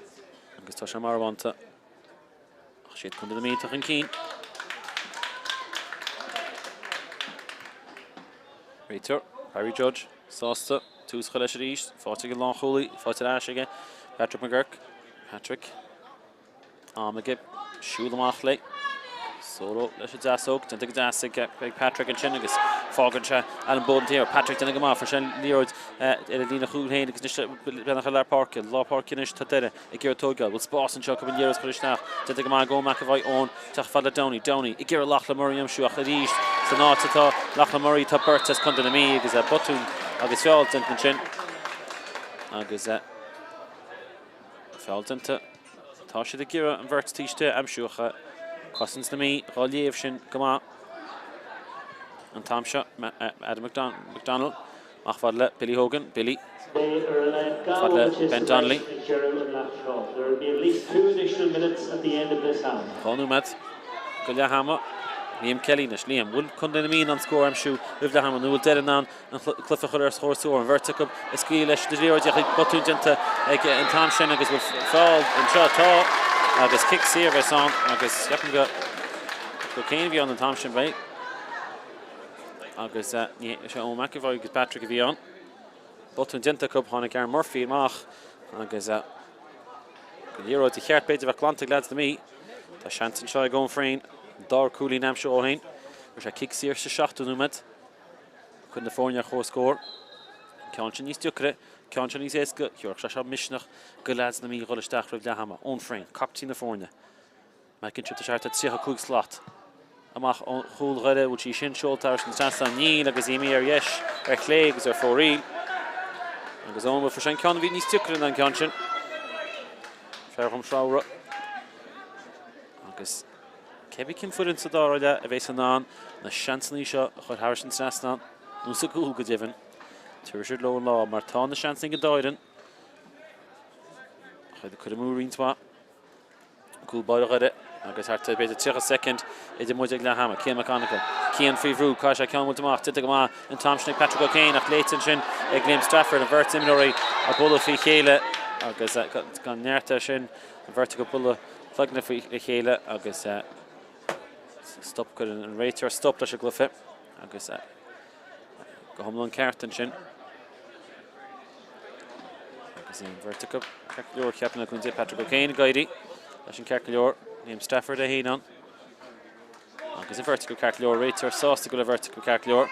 agus tá sé mar bhaanta ach siad chun na míteach an cín Raitor, Harry Judge, Sásta, Tús Cluiche Leathcheannais, Fáilte Lánchúlaí, Fáilte Aisige, Patrick McGurk, Patrick, Amagib, Siúlamach lei, Solo, leis a dasóg, dynta go dasig, Patrick an sin agus fágan se Alan Bowden tíir, Patrick dynta go má, for sin líord ar a lína chúnhéin agus níos benach a leir parkin, lá parkin is tá deire I ggéir tóga, bhil spás an seo go bhain Cluiche dynta go má go McAvoy ón, teach fada Downey, I ggéir Lachlan Murray amsúach a ríist, sa nátá Lachlan Murray tá burtas chun na mí agus botún agus feáil dynta sin, agus feáil dynta, tá siad a ggéire an bhirt tíiste amsúacha, Cousins na mí, Ráléamh sin go má an tamse Adam McDonald ach fad le Billy Hogan, Billy fad le Ben Donnelly There will be at least 2 additional minutes at the end of this half. Conú med go Leahama Liam Kelly nes Liam bhfuil chun na mí an scór amsú rih Leahama nó bhfuil deireadh an clufa chuir ar scórsúr an bhirrteach is cuí leis de léir deach botú dynta ag an tam sin agus bhfuil fáil an seo tá agus kick service on agus ceapan go céin bhí an tam sin bheith agus sé ó McAvoy agus Patrick a bhí an botún dynta cub tháinig Aaron Murphy amach agus go léireoid i cheart beidir bheith glanta leads na mí tá seantain seo gón fréin Doire cúlí namse óhain mar sé kick sír sa seachtú númad chun na fórne chó scór ceann sin níos dúcre ceann sin níos éasca thiúach se misneach go leads na mí gholisteach roimh Leahama ón fréin captí na fórne mecinn trip seart tíocha cúig slot amach chúil ghuiile bhil sí sin seoltar san trasna níl agus imí ar dheis ar chlé agus ar fóríl agus ón bhfuil for sin ceann bhí níos dúcre an ceann sin fearchum srára agus Kebby cin furin sa dáile a bheith san ná na seansaní seo a chuir thar san trasna nó sa gúil go dibhann tuair siad lo lá mar tá na seansaní go dáireann chuid chuir múrín twa gúil baile chuide agus harta beidir 2 second idir muid ag Leahama Cian McConaughey Cian Fríomhrú cá sé ceann muid amach tuite go má an tamsnig Patrick O'Kane ach léitin sin ag Liam Stafford an bhirt imróí a bula fí chéile agus gan nearta sin an bhirt go bula flagna fí chéile agus stop go an réitear stop leis a glufa agus go thomlan ceartan sin agus an bhirt go cearcleor ceapanna chun dé Patrick O'Kane gairí leis an cearcleor Liam Stafford a híán agus an bhirt go cearcleor réitear sásta go le bhirt go cearcleor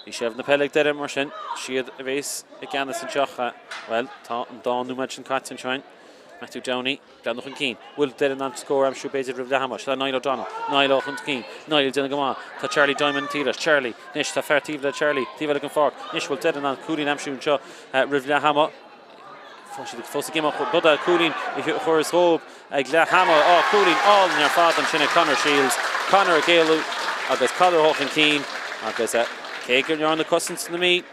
Bhí séamh na peleg deire mar sin siad a bhés i gceannas an teocha well tá an dáúid sin caitin seáin Matthew Downey, Breathnach an Keen. Will dead an score am sure beidir rih Leahama. Shall Niall O'Donnell, Niall O'Hunt Keen, Niall dynna go má. Tá Charlie Diamond tíras, Charlie, Nish tá fair tíbla Charlie, tíbla an fork. Nish will dead an cúlín am siún seo rih Leahama. Fós gimach bud cúlín I chuir hób ag Leahama cúlín all in ar fád an sinna Conor Shields, Conor Gaelu agus Conor O'Hunt Keen agus cégur ar na Cousins na mí.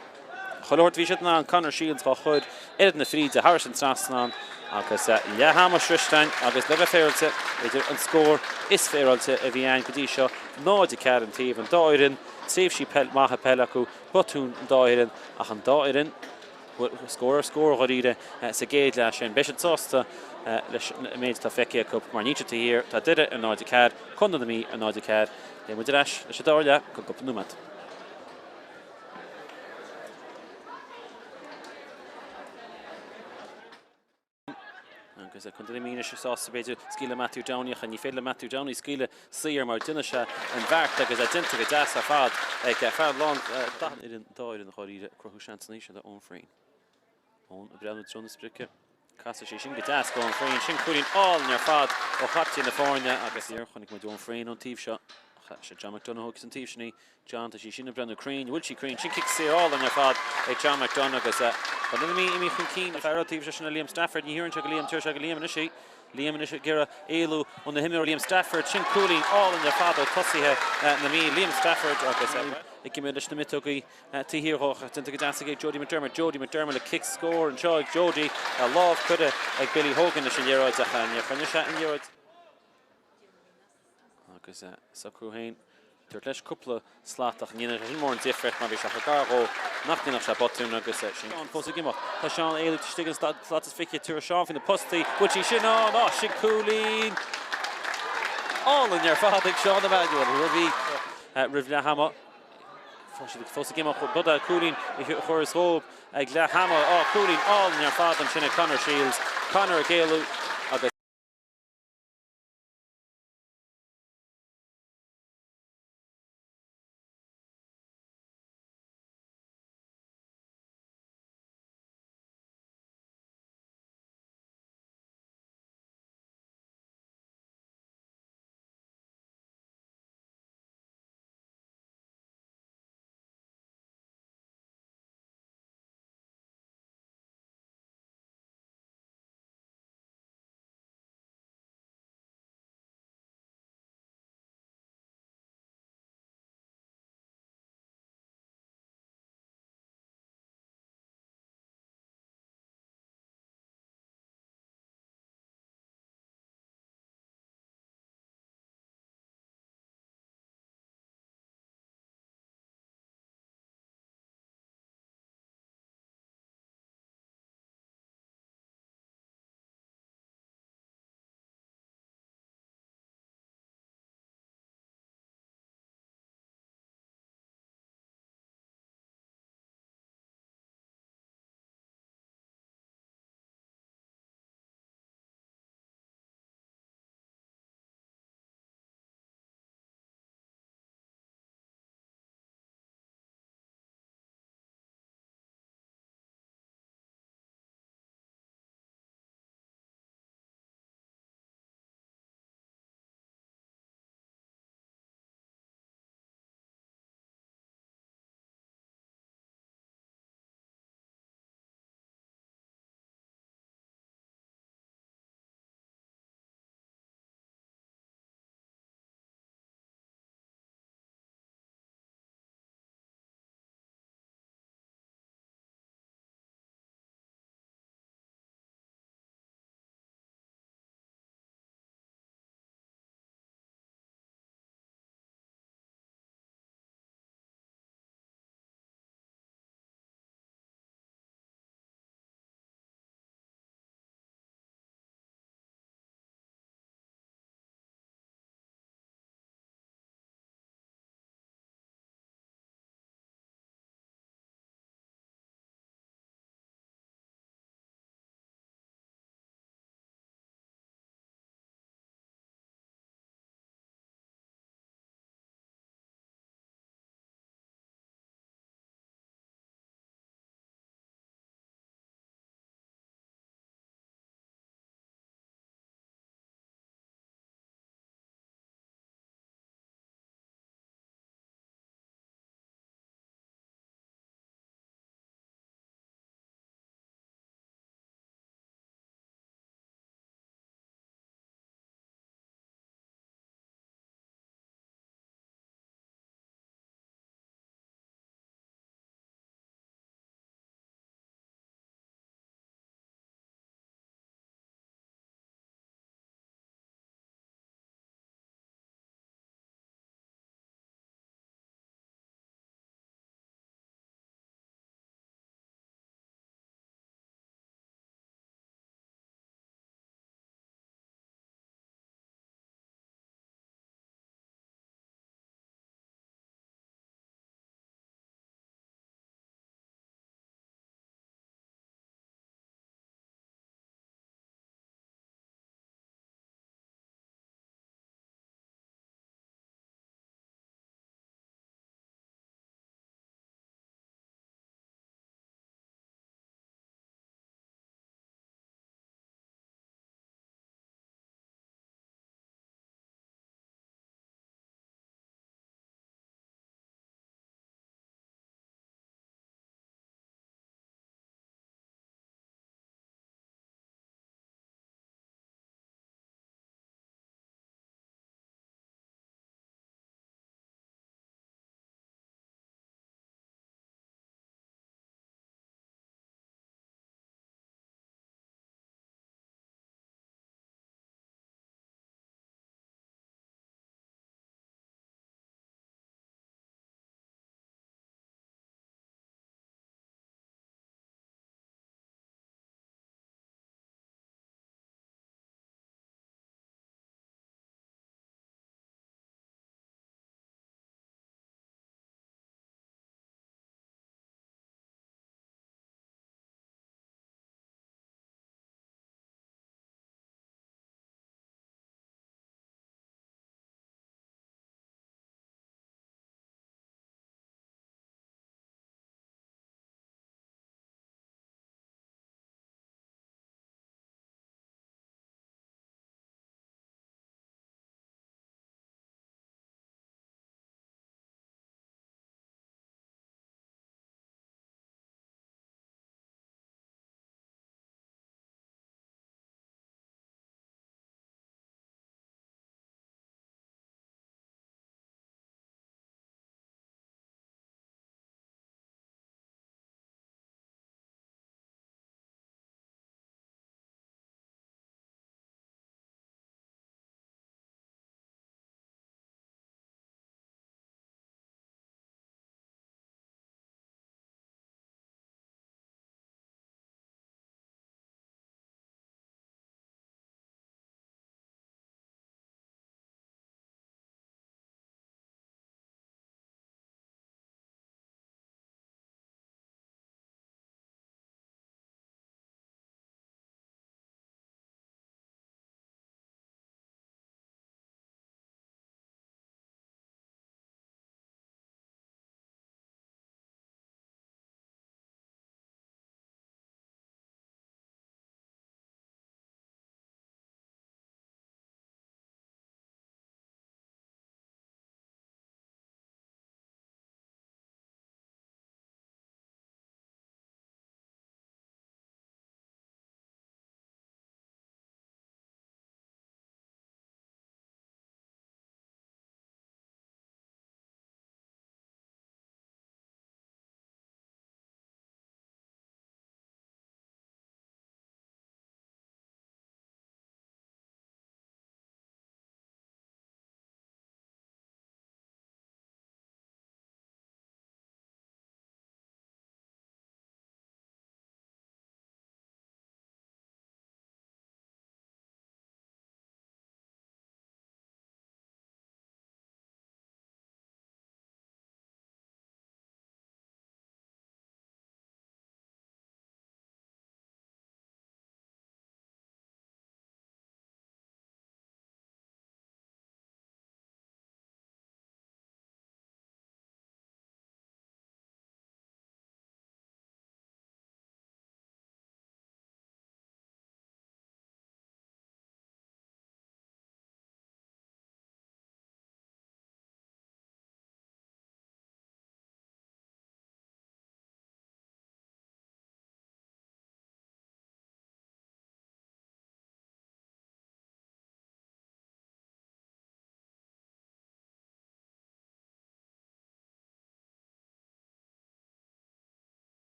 Cholort bhí siad ná an Conor Shields á chuid iad na fríd a Harrison Trasnan agus Leahama Sristein agus le féilte idir an scór is féilte a bhí an go dtí seo náid I cead an taobh an dáireann séomh sí maithe pell acu botún an dáireann ach an dáireann scór choíre sa géad leis sin beis sásta leis méid tá feici acu mar níte hir tá duire an náid cead chun na mí an náid cead le mu leis leis dáile go go númad. agus chun duine mína se sásta beidir scíle Matthew Downey a ní féile Matthew Downey scíle saoir mar duine se an bhart agus a dinta go deas a fad ag fear lán in dáir in choíre crochu seantaní se ón fréin. Ón a breanú trúna sprice. Casa sé sin go deas go an fréin sin cúlín all in ar fad ó chatí na fáine agus ar chunig mu ón fréin ón tíobh seo. John McDonough agus an tíobh John tá sí sinna brenn crain, bhfuil sí crain, sin kick sé all in ar fad ag John McDonough agus but then imi chun cín a ferrotíobh se sinna Liam Stafford ní hiúrann se go Liam tuair se go Liam is sí. Liam is gira éilú on the himir Liam Stafford sin cooling all in the father tosithe na mí Liam Stafford agus ag cimid leis na mitógaí tíhíorthach tinta go deasa ag Jody McDermott a kick score an seo ag Jody a láh chuide ag Billy Hogan leis an dhearáid a chaine chunne se an dhearáid agus sacrúhain dúirt leis cúpla slátach níana mór an difrecht mar bhí se garó nachtainach se botún agus sin an fós gimach tá seán éile tuistigh an slátas fiche túair seán fin na postí bud sí sin á sin cúlín all in ar fad ag seán a bheitúil rih le hama fós gimach bud a cúlín i churas hóib ag le hama cúlín all in ar fad an sinna Conor Shields Conor a géalú agus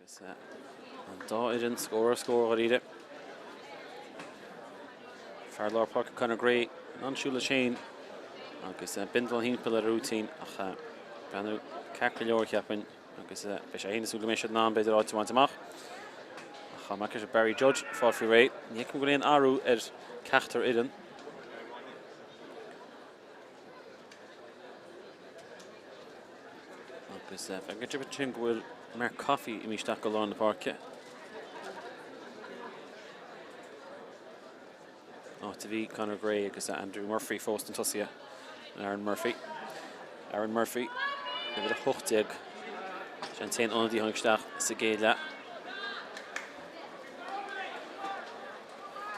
agus an Doire score go ide. Fear Lár Páirc Conor Gray ansúla sin agus bindal hímpel a routine ach brenn ceacair leor cheapin agus bheith sé aonasúla mééis ná beidir áitimáint amach. Ach mac is a Barry Judge fáil frí ré. Ní go léon arú ceachtar idan. Agus bheith go sin bhfuil mar coffee I míisteach go lán na parce. To bhí Conor Gray agus Andrew Murphy fóst an tosia Aaron Murphy. Aaron Murphy bhfuil a hochtiag sean téan onadí hangsteach sa géile.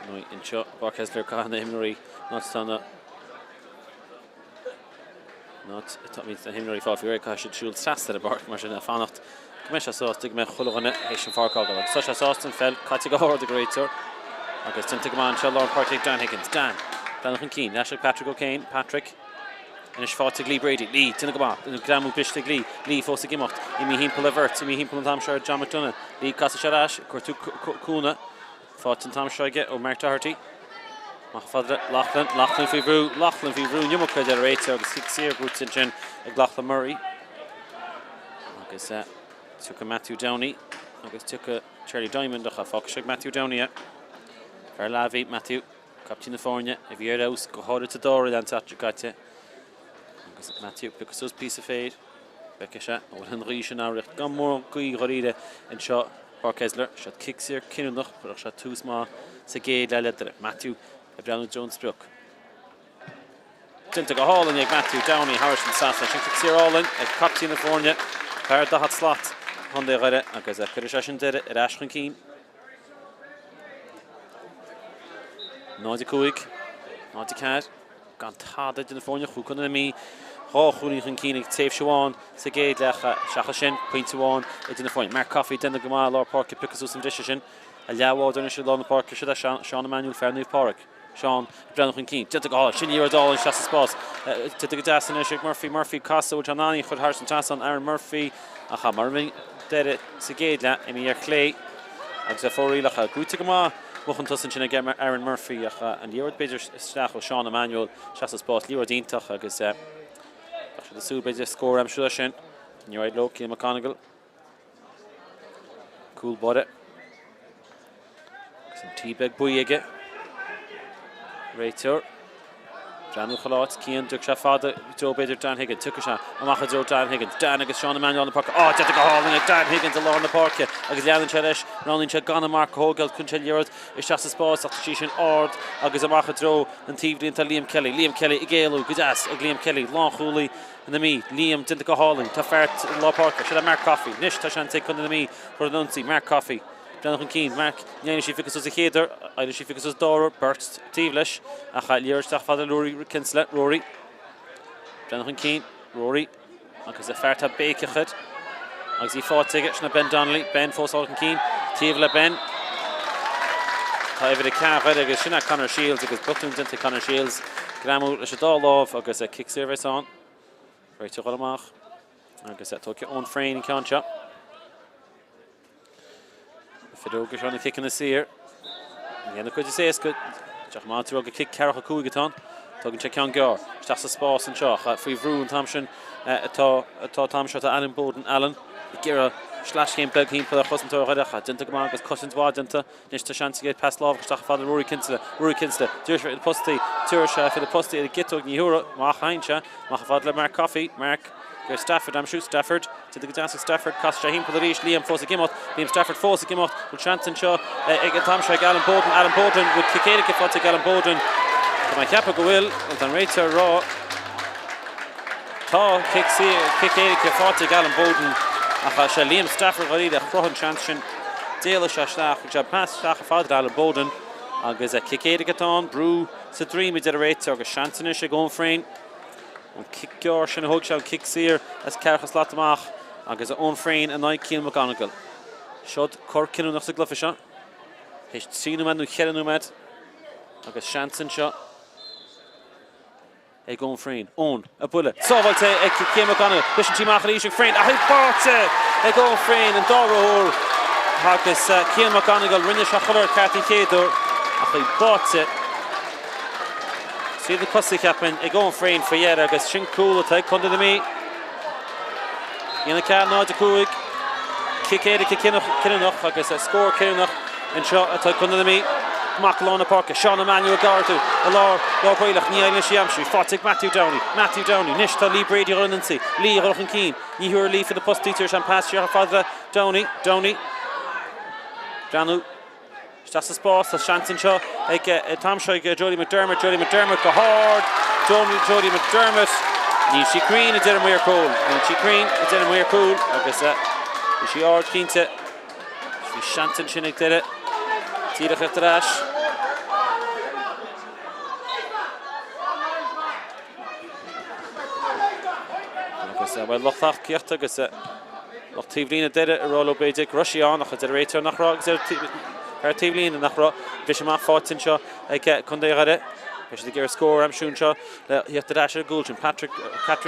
Nui in seo Páirc Esler cána himnúirí not tána not means the himnúirí fáil fiúir cá siad siúil sasta a barc mar sin a fannacht. Go meis a sásta go me chulaganna éis an fárcágal. Agus sa sástan fel caite go háir de gréitor. Agus tinta gomáin se Lár Páirc Dan Higgins. Dan. Breathnach an cín. Leis Patrick O'Kane. Patrick. Inis fáte Lee Brady. Lee. Tinta gomáin. Gramú biste Lee. Lee fósa gimocht. Imi hímpel a vert. Imi hímpel an tamseir John McDonough. Lee casa se ráis. Cuirtú cúna. Fát an tamseige ó Mark Doherty. Mach fadra Lachlan. Lachlan fi brú. Lachlan fi brú. Niumach de réite agus sixír grútin sin ag Lachlan Murray. Agus tuca Matthew Downey. Agus tuca Charlie Diamond a fácas ag Matthew Downey. Fair Lavi, Matthew, Captain of Fornia, if you're out, go hold it to Doire, then touch your gotcha. Matthew, because those piece of fade, Bekesha, or Henry now, gone more good Gorida and shot Páirc Esler, shot kicks here, Mionúir, but shot too small, Segay, Leather, Matthew, Brown Jones Brook. Didn't take a haul in Matthew, Downey, Harrison Sassa, she kicks here all in, Captain of Fornia, Páirc the hot slot, Honda Reda, and because Curishashin did it, Ashran Keen. Nádi Cúig, Nádi Cad, gan táda in fóne chu chun mi ráúnig an cínig taobh seáin sa géad lecha seacha sin pointúáin in na fóin. Mark Coffey denna go má Lár Páirc picas ús an diise sin a leabháidir na lá na Páirc si Seán Emmanuel Fearnúh Páirc. Seán Breathnach an cín. Tita go sin íar dá in seasa spás. Tita go deasan is Murphy Casa ó Janani chud Harrison Tassan Aaron Murphy a cha marming deire sa géad le I mi ar clé agus a fórílacha grúta go má Mochen tussen sin again Aaron Murphy and Ionad beidir staach ó Seán Emmanuel seasa spás líor díntaach agus the sú beidir score am siúla sin Ionad lo Cian McConaughey cool bode some teabag buige Réitor Breathnach chalát Cian dúg se fada Joe beidir Dan Higgins tuca se amach Joe Dan Higgins Dan agus Seán Emmanuel na parc de go háling ag Dan Higgins a lá na parc agus leanann se leis ránaíonn se gan Mark Hogan chun se leorad is seasa spás ach sí sin ord agus amach dro an tíomhlíonnta Liam Kelly I ggéalú godas ag Liam Kelly láchúlaí na mí Liam dinta go háling tá feart Lár Páirc se Mark Coffey níos tá sean take chun na mí for an unsaí Mark Coffey Breathnach an cín Mark níana sí ficus a chéidir aidir sí ficus Doire Bert tíbleis a cha líorteach fada Rory Kinslet Rory Breathnach an cín Rory agus a fearta béicechad agus í fátige sna Ben Donnelly Ben fósáil an cín tíomh le Ben tá ifir a ceafad agus sinna Conor Shields agus butún dinta Conor Shields gramú leis a dá lámh agus a kick service on Réitor go amach agus tóce ón frein in ceanse Fidóga seán na kick in the sear. Dhéanana chuid is éasca teach má tú go kick cearcha cúigatán tugann sé ceann gear teach sa spás an seo faoi bhrú an tamsin atá tamseo a Alan Bowden Allen gira slash game beg hímpel a chosintó redacha dinta go agus cosint bhá dinta níos tá seansa géad pass lábh teach fada Rory Kinslet dúir sé postí túir se fi postí a gitóg ní húra má chainse má fad le Mark Coffey Mark Stafford, I'm sure Stafford to the Gdansk Stafford cost him for the reach Liam Fosa Gimot Liam Stafford Fosa Gimot with Chanton Shaw Tamshag Alan Bowden with Kikeda Fosa Alan Bowden my Kappa go will and then Réitor raw Tá Kikeda Fosa Alan Bowden a Liam Stafford ready the Crohan Chanton Dale Shashnach which have passed Father Alan Bowden agus a Kikeda Gaton Brew sa dream did a Réitor agus Chanton is going frame an kick gear sin hug shall kick sear as Carthach Latamach agus on frein and night Cian McConaughey shot Corkin nach sa glufa his sínú man nu cheanú med agus Shanson shot a going frein on a bullet Sovalte Cian McConaughey listen to Machalisha frein a high part a going frein and Doire agus Cian McGonigal rinne se chuir Carthach tIúr a chu báte. See the custody captain going frame for yet agus sin cool attack chunda mí. Ina can ná de cúig. Kick éidir Cinnach agus score Cinnach in seo attack chunda mí. Macalona Park, Sean Emmanuel Gartu, a Lár Bhuilach ní Eilish Yamshri, Fatig Matthew Downey, Nishta Lee Brady Runancy, Lee Rochan Keen, Yhur Lee for the post teacher and pass your father, Downey, Janu, Stas Sports, the Shanton Shaw, Tom Shaw, Jodie McDermott, go hard, Jodie McDermott, Nishi Green, a dinner wear cool, I guess that, she hard keen to, Shanton Chinnick did it. Tíreach eftir Ash. Agus well Lochtach Ciacht agus Loch Tivlín did it Rollo Beidig Rushián nach der Rater nach rag zer Tivlín nach rag Bishma Fortin seo ag Cundé gare Bish the gear score am shún seo Hiacht Ash Gulchin Patrick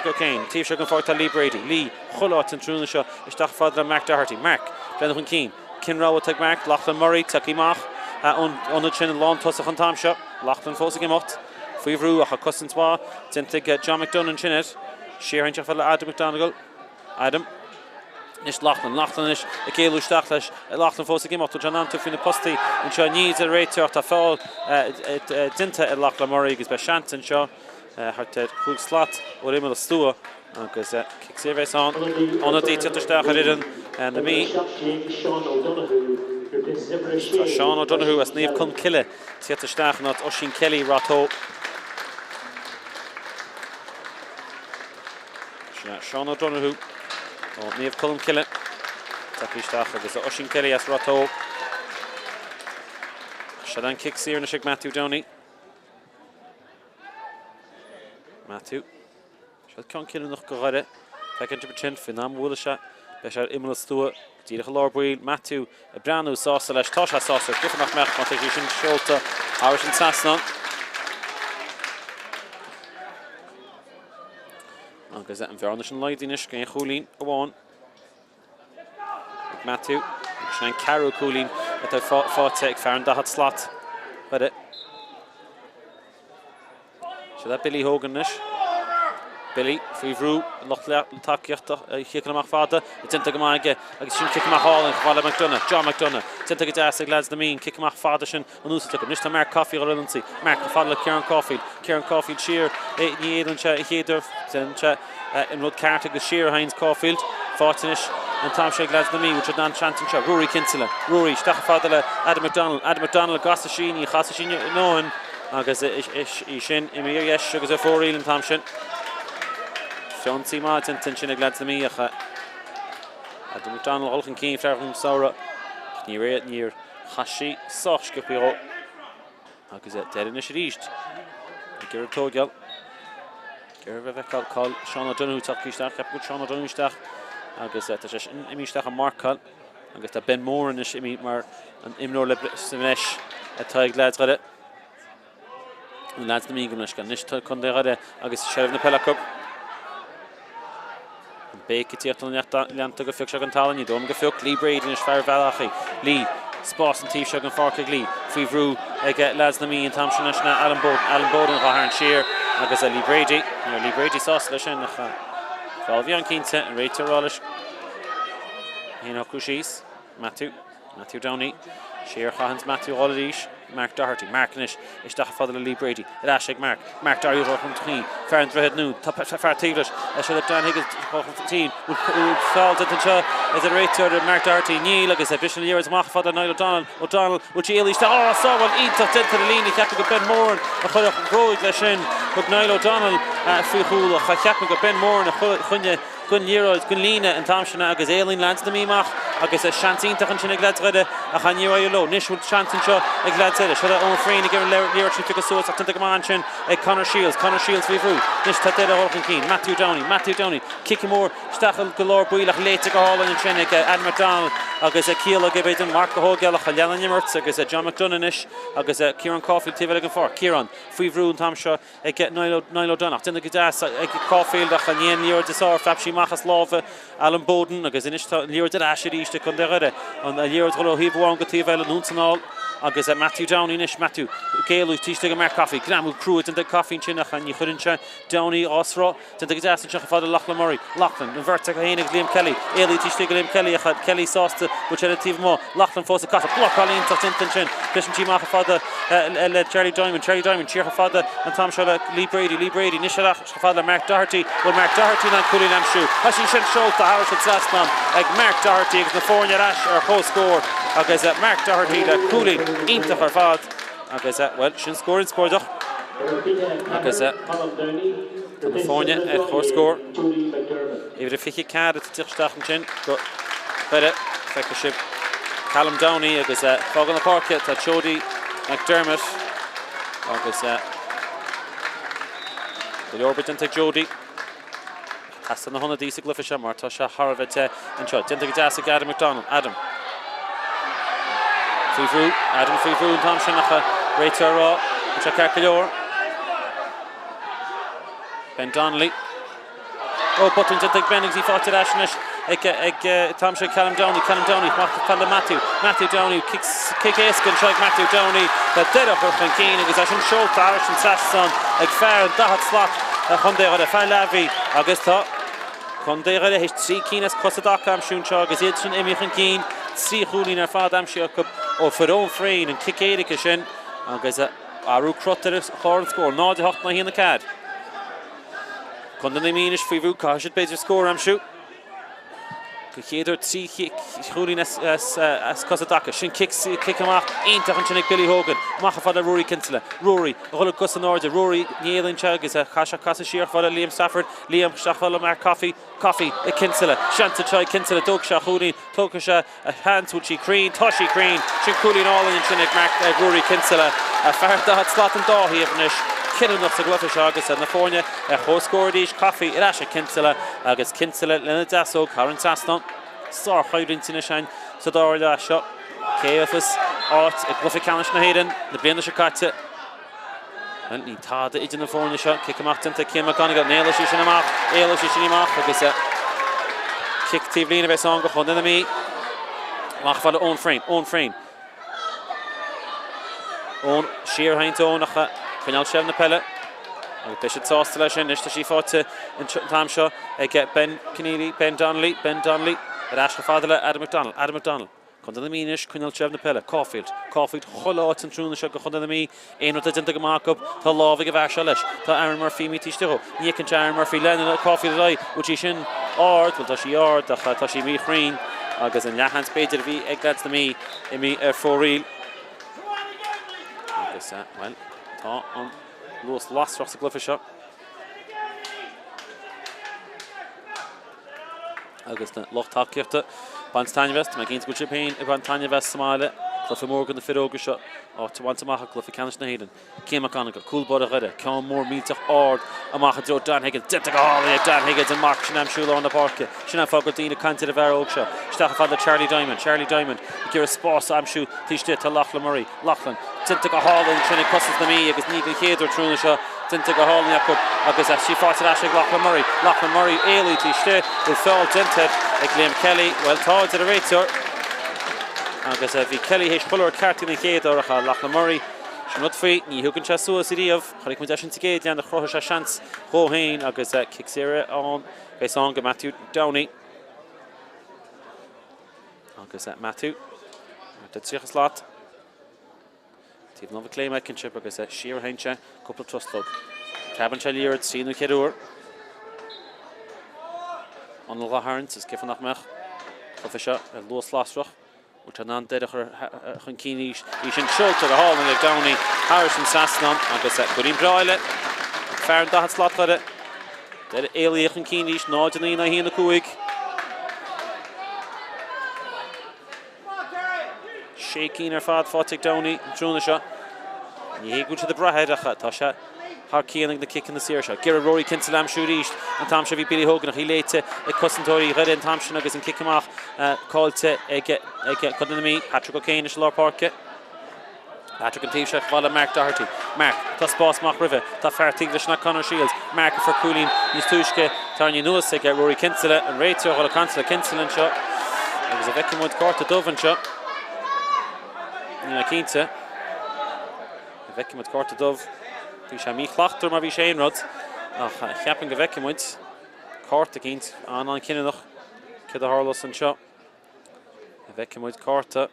O'Kane Tív seo gan forta Lee Brady Lee Chulot an trúna seo Istach fadra Mark Doherty Mark Breathnach Keen Kinrow tag Mark Lachlan Murray Takimach on chin lawn toss an tam shot Lachlan fósigimocht Fuivrú a cussin twa Tintig John McDonough chinnet Shearing for Adam McDonough Adam Nish Lachlan is a Gaelu Stachlish Lachlan fósigimocht John Antuf in the posty and seo needs a rater to fall Dinta Lachlan Murray is by Shanton seo hart Cluiche slot or imel stua agus kicks service on a detail to start hidden and the me Sean O'Donoghue as Niamh Cún Cille Tiata Stach not Oshin Kelly Rato Sean O'Donoghue Niamh Cún Cille Taki Stach agus Oshin Kelly as Rato Shadan kicks here in the Matthew Downey Matthew Shall Cún Cille noch gorade Second to pretend Finam Woolisha Beshar Imel Stua Díach Lár Bhuil Matthew a brand-new sauce leis Tasha sauce Breathnach mech má teach sin seolta áris an tasna agus an bhearnis an leidínis gan Chúlín amháin Matthew sin Carol Chúlín atá fáte ag fearn dahat slot but it so that Billy Hogan-ish Billy, Fuivrú, Lochtleach, Takeíocht, Chiachanach Fada, Tinta Gamaige, agus sin Ciceamach Hall and Chvala McDonough, John McDonough, Tinta Gadasig lads the mean, Ciceamach Fada sin, an úsa tucha, Nishta Mark Caulfield or Lindsay, Mark Fadla Kieran Caulfield, Shear, Ionad Chéidir, Tinta, in Rud Carthach, Shear Hines Caulfield, Fortinish, and Tom Shea lads the mean, which are Dan Chanton Shaw, Rory Kinsella, Rory, Stacha Fadla, Adam McDonald, Gossashini, Chassashini, Noan, agus Ishin, Emir Yesh, agus a 4-reel and Tom Shin. Sean C. Martin, Tintin glad to me. Adam McDonald, Olchen Keen, Farham Sora, near Hashi, Sosh, Gupio. Agus dead in the Shadist. Garrett Togel. Garrett Vekal, call Sean O'Donoghue, Takistach, Caput Sean O'Donoghue Stach. Agus Imistach and Markal. Agus Ben Moore in the Shimmy Mar and Imnor Simesh at Tag Lads got it. Lads the Megan, Nishta Conde, Agus Sheriff Napella Cup. Bake it on Lanta go fic an talan, you don't go fic Lee Brady and Shfar Valachi. Lee, Sposs and Teef Shug and Farkig Lee. Fuivrú, lads na me and Tom Shanashna, Alan Bowden, Rahan Shear, agus Lee Brady. Lee Brady sauce Lashin, Falvian Quinta and Rachel Rollish. Hino Kushis, Matthew Downey, Shear Hans Matthew Oladish. Mark Doherty, Mark Nish, Ishtach Fadla Lee Brady, Rashig Mark Doherty Rohan Tni, Farn Dread Noon, Far Tigrish, Ashad Dan Higgins, Team, would fall to the chair as a rate to Mark Doherty, Neil, like I said, Bishop Years, Mach Father Niall O'Donnell, which he Elish, saw one eat to the lean, he kept Ben Moore, a Chulach Road Lashin, but Niall O'Donnell, Fuhula, Chapman, Ben Moore, and a Gun Yeroid, Gun Lina, and Tom Shana, agus Aileen Lance the Mimach, agus a Shanteen Tachan Glad Rede, a Hanyo Low, Nishwood Shantin Shaw, a Glad Said, should I own free and give Lyric to a source of Tintamansion, a Connor Shields, We've Nish Tateda Holkin Keen, Matthew Downey, Kickimore, Stachel Galore Builach, Late Hall and Chinnick, Adam McDonald, agus a Keela Gibbon, Mark Hogel, Halian Yammerts, agus a John McDonough, agus a Kieran Caulfield, Tivilag and Fork, Kieran, We've Tom Shaw, a get Niall O'Donnell, Tinta Gadas, a Caulfield, a Hanyan Leo Desor, Fapshi Machas Lava, Alan Bowden, agus in Leo Dashid, tíiste chun de ruide an dhéir go híomháin go tíomhile núnsanál agus Matthew Downey inis Matthew Gaelú tíiste go mar caí gramú cruúid an de caín sinnach an churinse Downey ásrá den go deas an fád Lachlan Murray Lachlan an bhirrta go héananig Liam Kelly Éalaí tíiste go Liam Kelly a chud Kelly sásta buid tíh má Lachlan fós a cafa blocálíon tá tintan sin Christian tí mácha fada le Charlie Diamond tíocha fada an tam seo le Lee Brady níos fada Mark Doherty bhfuil Mark Doherty na cúlín amsú tá sin sin seolta áir se trasnam ag Mark Doherty agus na fórne ras ar chóscór agus Mark Doherty le cúlín ítach ar fad agus well sin scórdach agus tá na fórne ar chóscór idir a fiche cad a tíochtach an sin go chuide feice sib Callum Downey agus fágan na páirce tá Jody McDermott agus go leorbit an teag Jody Tastan na honna dísa glyfa se mar tá se Harvard an seo dinta go deas Adam McDonald Adam Fríhrú an tam sin nach réitear rá se ceir go leor Ben Donnelly button dinta Bennings í fáte asnis ag tam se Callum Downey falla Matthew Downey kick éascan seag Matthew Downey tá deadach ar fan cín agus sin seolta áir sin trasán ag fear an dahat slot a chundéir a fear levi agus tá chundéir a héis trí cínas cosadach amsún seo agus iad sin imíchan cín trí chúlín ar fád amsí ó furón fréin an kick éirice sin agus arú crotar a chóir scór náid a hocht na hína cad chun na míis faoihrú cáisiid beidir scór amsú go chéidir trí chúlín as cosadach sin kick amach ionintach an sin ag Billy Hogan macha fada Rory Kinsella Rory a chola cos an áide Rory níalainn se agus chaise casa síor fada Liam Stafford Liam seachfala mar Coffey i Kinsella seanta chai Kinsella dog se chúlín tóca se a handwood sí Crean tá sí Crean sin cúlín álainn sin ag Rory Kinsella a fear dahat slot an dáhíomhnis Cinnach sa glufa se agus na fórne chóscóirdíis Coffey i leis Kinsella agus Kinsella lena dasóg Caran Sasnon Sár chaidrinn sinna sein sa Doire le seo Céafas áit ag glufa canis na hÉireann na bliana se caite ní táda idir na fórne seo kick amach tinta Kim McGonigal néala sí sin amach agus kick tí bhína bheith an go chun na mí mach fada ón frein ón siar haint ónacha Finial sef na pelle agus bishit sásta lei sin is tá sí fáte an tam seo ag Ben Keneally Ben Donnelly ar asca fadala Adam McDonald chun na míis chuineal sef na pelle Caulfield choláit an trúna seo go chun na mí éonú a dinta go mácab tá lábhah go bhar se leis tá Aaron Murphy mí tíisteó ní an Aaron Murphy lena Caulfield le útí sin áard bhil tá sí áard tá sí mí chrín agus an lehan beidir bhí ag leid na mí I mí ar fóríl agus well tá an luas lasrach sa glufa seo agus na lochtáceachta Bantaine West me gins go chipéin I Bantaine West Somália Clufa Morgan na firóga seo táhaint amach Clufa Canis na hÉireann Kim McGonigal coolbod a chuide ceann mór míteach áard amach Joe Dan Higgins dinta go hála ag Dan Higgins an mark sin amsúla an na páirce sin an fágad dína cante a bhar óg seo stacha fada Charlie Diamond I gur a spás amsú tíiste tá Lachlan Murray Lachlan dinta go hála sin cosas na mí agus ní go chéidir trúna seo dinta go hála acu agus sí fáte leis ag Lachlan Murray éalaí tíiste bhfuil fáil dinta ag Liam Kelly well táid ar a réitear agus bhí Kelly hééis choir cartí na chéadúracha Lachlan Murray sin rud faoi ní thugann se suas I díomh chuir mu sin tigéad leanna chrotha se seans chomhéin agus kick sire an bheits an go Matthew Downey agus Matthew de tríochas láat tíobh nó léim cinship agus siar haintse cúpla truslog caban se líord síú chéadúr an láthart is cifannach meach chufa se luas lásrach which an deireach chun cíní í sin seolta a hálan ag Downey Harrison Sasnon agus chuín braile fear an dahat slot chuide de éalaíoch an cíníos náid na hína cuaig Shaking ar fad fátig Downey an trúna seo ní hé gúte de bratheidecha tá se Har cíannig na kick in the seir seo. Gira Rory Kinsella amsú ríist an tam se bhí Billy Hogan í léite ag cosantóirí réide an tam sin agus an kick amach cáilte ag chun na mí Patrick O'Kane is lár páirce. Patrick an tíobh bhla Mark Doherty. Mark tá spásach ribh tá fearrtaigh leis na Conor Shields. Mark for cúlín níos túisce tarní nuas ag Rory Kinsella an réitear bhla Kinsella seo. agus a bheice muid Carta Dubhan seo. Ní cínte. A bheice muid Carta Dubh. Bhí sé mí chhlaachtar mar bhí sé aonrad. Ach cheapan go bheice muid. Carta cínt an cineadach. Cid a Harlos an seo. A bheice muid Carta.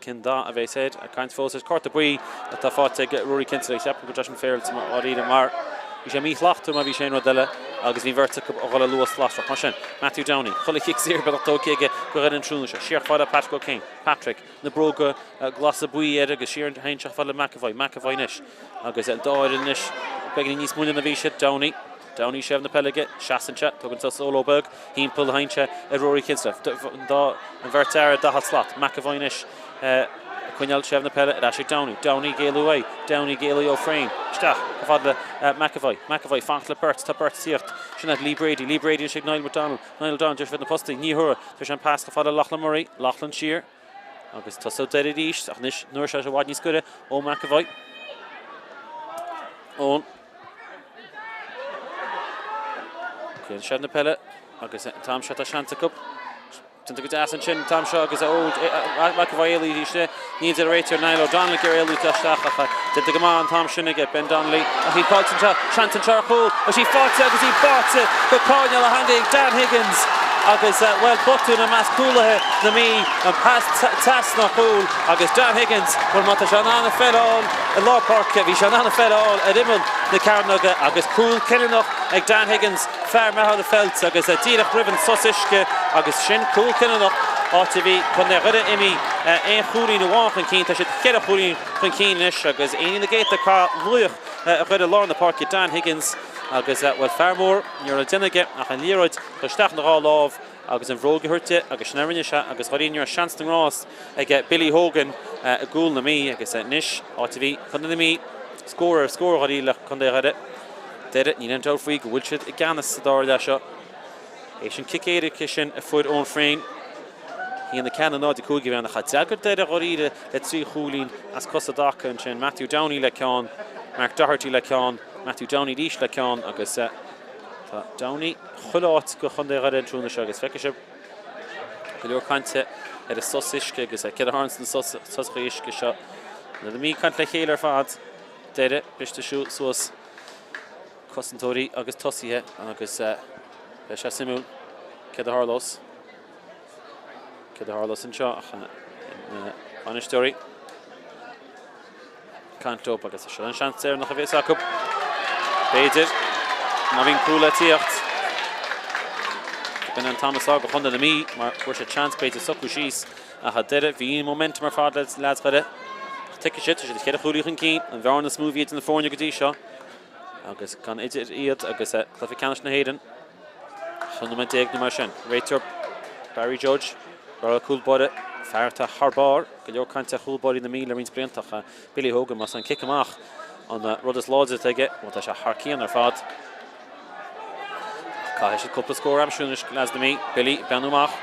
Cin dá a bheith said. A caint fós is Carta Bui a tá fáte Rory Kinsley. Cheapan go deis féil á ríide mar. Bhí sé mí chhlaachtar mar bhí sé aonrad eile. Agus bhí bhirrta ó ghala luas flasach mar sin. Matthew Downey, chulla kick sír bad tócéige go raibh an trúnise. Siar fáda Patrick O'Kane, Patrick na bróga glasa buí agus siar hainseach fáda McAvoy nis. Agus Doire nis, begin níos múna na bhí sé Downey. Downey sef na pelige, Shasancha, tugann sa Solobug, hín pull hainse Rory Kinsley. Dá an bhirtar da hat slot, McAvoy nis. Cuineal sef na pelle, Rashid Downey géalú away, Downey géalú O'Frain. Stach, fadla McAvoy, Fankla Burt, tá Burt síocht. Sinad Lee Brady and sig Niall McDonald. Niall Don just fid na posting, ní hura. Tuis an pass fadla Lachlan Murray, Lachlan Shear. Agus tá so dead ís, ach nis nuair se bhhaid níos gure ó McAvoy. Ón. Cuineal sef na pelle, agus Tom Shata Shanta Cup. Tinta go deas an sin Tom Shaw agus old McAvoy eilú díiste níd a réitear Niall O'Donnell gur eilú taisteach tinta go má an Tom Sinnige Ben Donnelly a hí fáiltin Shanton Charcoal a sí fáte agus hí báte go cáineal a hangaigh Dan Higgins agus well butú na más cúlathe na mí an pass tas na cúl agus Dan Higgins bhfuil mata se anna fedál a lápáirce bhí se anna fedál a rimmen na Carnaga agus cúl cinnach ag Dan Higgins fear mehad a felt agus díadach ribbon sosiske agus sin cúl cinnach áta bhí chun de ride imi ein chúrí na bháin cín tá si chead a chúrí chun cínis agus aon na géit a cá luoch a chuid a lá na páirce Dan Higgins agus bhfuil fearmór níor a duine ach an líróid chuisteach na rá lámh agus an bhróga thuirte agus sneirne se agus choíonn ar seans na rás ag Billy Hogan a gúil na mí agus níis áta bhí chun na mí scór choí le chun de ride deire ní an dul faoi go bhfuil siad i gceannas sa dáir lei seo é sin kick éidir sin a fuid ón Fréin hí an na ceanna náid a cúigi bheanna chateagar deire choíide le trí chúlín as cosa dacha an sin Matthew Downey le ceán Mark Doherty le ceán Matthew Downey díos le ceán agus tá Downey chuileáit go chun de ride trúna se agus feice se go leor cainte ar a sosisce agus cead a háns na soschaisce seo na mí cant le chéile ar fad deire biste siú suas cosantóirí agus tosíthe agus bheith sé simú cead a Harlos an seo an istóirí cantóp agus se an seansir nach a bhés acu Beidir na bhín cúla tíocht ben an Thomas á go chunda na mí mar chuir sé chance Beidir socu síos a cha deire bhí momentum ar fád lead chuide tuice si chéad a chúíchan cí an bhearn na smúvíad in na fórne go dtí seo agus gan idir iad agus Cluiche na hÉireann chun na déag na mar sin réitear Barry Judge bar a cúlbáide fearrta Harbár go leor cainte chúlbáí na mí le rins bliantacha Billy Hogan mas an kick amach an rud is láide aige bhil se Harcían ar fad caiith sé cúpla scór amsúnis leas na mí Billy benúach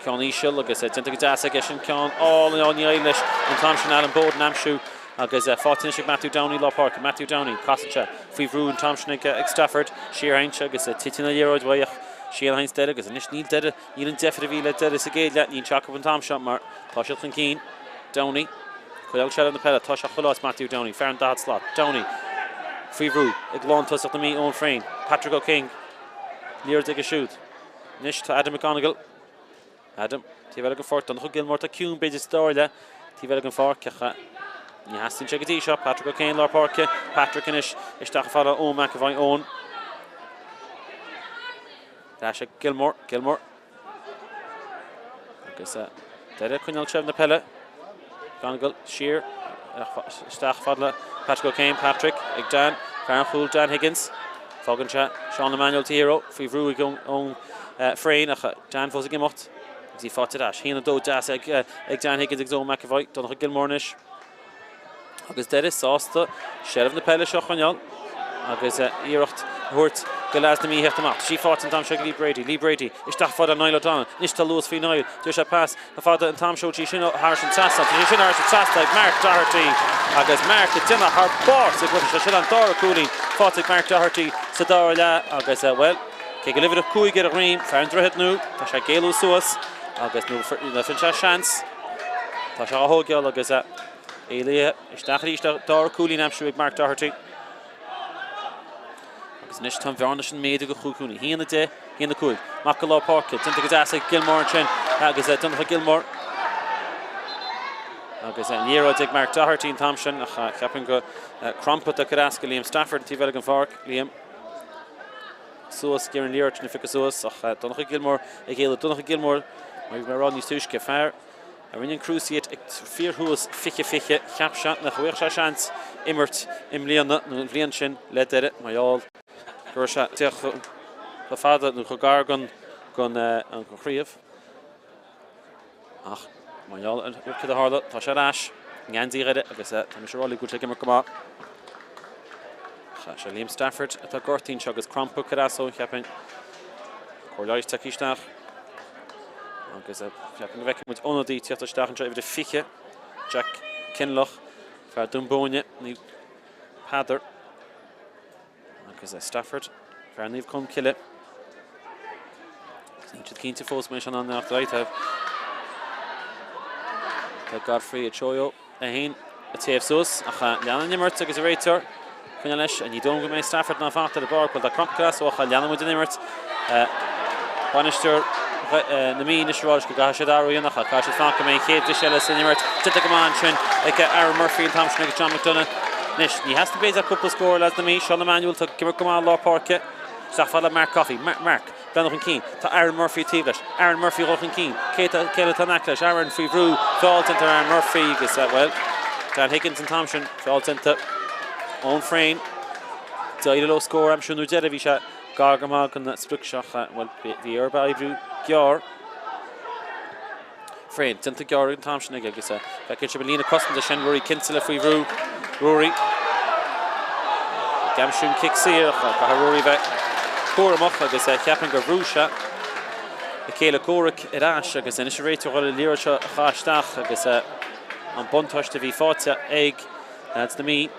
ceán íseil agus tinta go deas aige sin ceán áil ní éiles an tam sin an bód amsú agus fátain sig Matthew Downey lápáirc Matthew Downey casanse faoi bhrú an tamsinnig ag Stafford siar hainse agus titina léróid bhaoch siar hains deire agus níos ní deire ní an deafar bhí le deire sa géad le ní teach an tamse mar tá siad chun cín Downey chuil se an na pelle tá se chuláis Matthew Downey fear an dad slot Downey faoi bhrú ag lán tuach na mí ón Fréin Patrick O'King líor ag a siúd níos tá Adam McGonigal Adam tí bheile go fort an chu Gilmore a cún beidir stáile tí bheile an fácecha ní hastin se go dtí seo Patrick O'Kane lápáirce Patrick inis isteach fada ó McAvoy ón dá se Gilmore agus deire chuineal sef na pelle Gonigal Shear isteach fadla Patrick O'Kane Patrick ag Dan fear an chúl Dan Higgins fágann se Sean Emmanuel Tíro faoi bhrú ón Fréin ach Dan fós a gimocht agus í fáte as híanana dó deas ag Dan Higgins ag Zó McAvoy donna chu Gilmore nis agus deire sásta seirbh na pelle seo chuineal agus íireacht thuirt go leas na mí hecht amach sí fáit an tam se Lee Brady isteach fada Niall O'Donnell níos tá luas faoi Niall dúir se pass a fada an tam seotí sin Harrison Tasta sin Harrison Tasta ag Mark Doherty agus Mark a duna Harbár sa glufa se sin an dára cúlín fáte ag Mark Doherty sa dáir le agus well Ke go livre cúig ar a réim, fearn drohead nú, tá sé géalú suas, agus nú na fin sé seans. Tá sé a hógeal agus éile isteach ríis dar cúlín amsú ag Mark Doherty. Agus nis tá bhearna sin méide go chúcúni. Híana de, híana cúig. Mac go lá Páirc, tinta go deasa Gilmore sin, agus Donnacha Gilmore. Agus níróid ag Mark Doherty in Thompson, ach ceapan go crampot a carasca Liam Stafford tí bheile an Páirc, Liam. Suas Geraint Líort na fica suas, ach Donnacha Gilmore ag éile Donnacha Gilmore, mar mar Rodney Stuiske fear. A rinne cruciate ag fíorthúas fiche cheapse na chuir se seans immert im líana na bhliain sin le deire maiall. Gur se teach go fada nó go gar gon an go chríomh. Ach, maiall an cad a hála, tá sé ráis, ngándí réide agus tá mis rálaí gúte gimar go má. Se Liam Stafford atá gortín se agus crampa carasó cheapin. Chorláis takeíisteach. Agus ceapan bheice muid ónadaí tíochtaisteach an treibh de fiche. Jack Kinloch fear dumbóine ní Padder. Agus Stafford fear níomh com cile. Ní siad cínta fós mé an nach leithebh. Tá Godfrey a Choyo a hain a taobh sus ach leanna nimmert agus a réitear. Cúine leis a ní dom go mé Stafford ná fachtar a bar chuil a crampcras ó leanna muid a nimmert. Banisteir na mí na sráis go gaithe sé daríonach a cai sé fanca mé chéad seile san nimmert tite go máin sin ag Aaron Murphy and Thompson agus John McDonough. Nis, ní has to béidir cúpla scóir leis na mí Sean Emanuel tá gimar go má lá Páirce. Safala Mark Coffey, Mark Breathnach an Keen, tá Aaron Murphy tíbleis, Aaron Murphy roch an Keen, Céile tá nachleis, Aaron frí bhrú, fáilt into Aaron Murphy agus well, Dan Higgins and Thompson, fáilt into Owen Frayne, Doire lo scór am siúnú deire bhí se gargamá gan splucseach, well, bhí arba ibrú gear. Frayne, tinta gear an Thompson agus feiceil se belína costan de sin Rory Kinsella frí bhrú, Rory. Gamsún kick sír, ga Rory bheith córamach agus ceapan go bhrúise a céile córic iráis agus inis réitear gáil líra se cháisteach agus an buntáiste bhí fáte ag na mí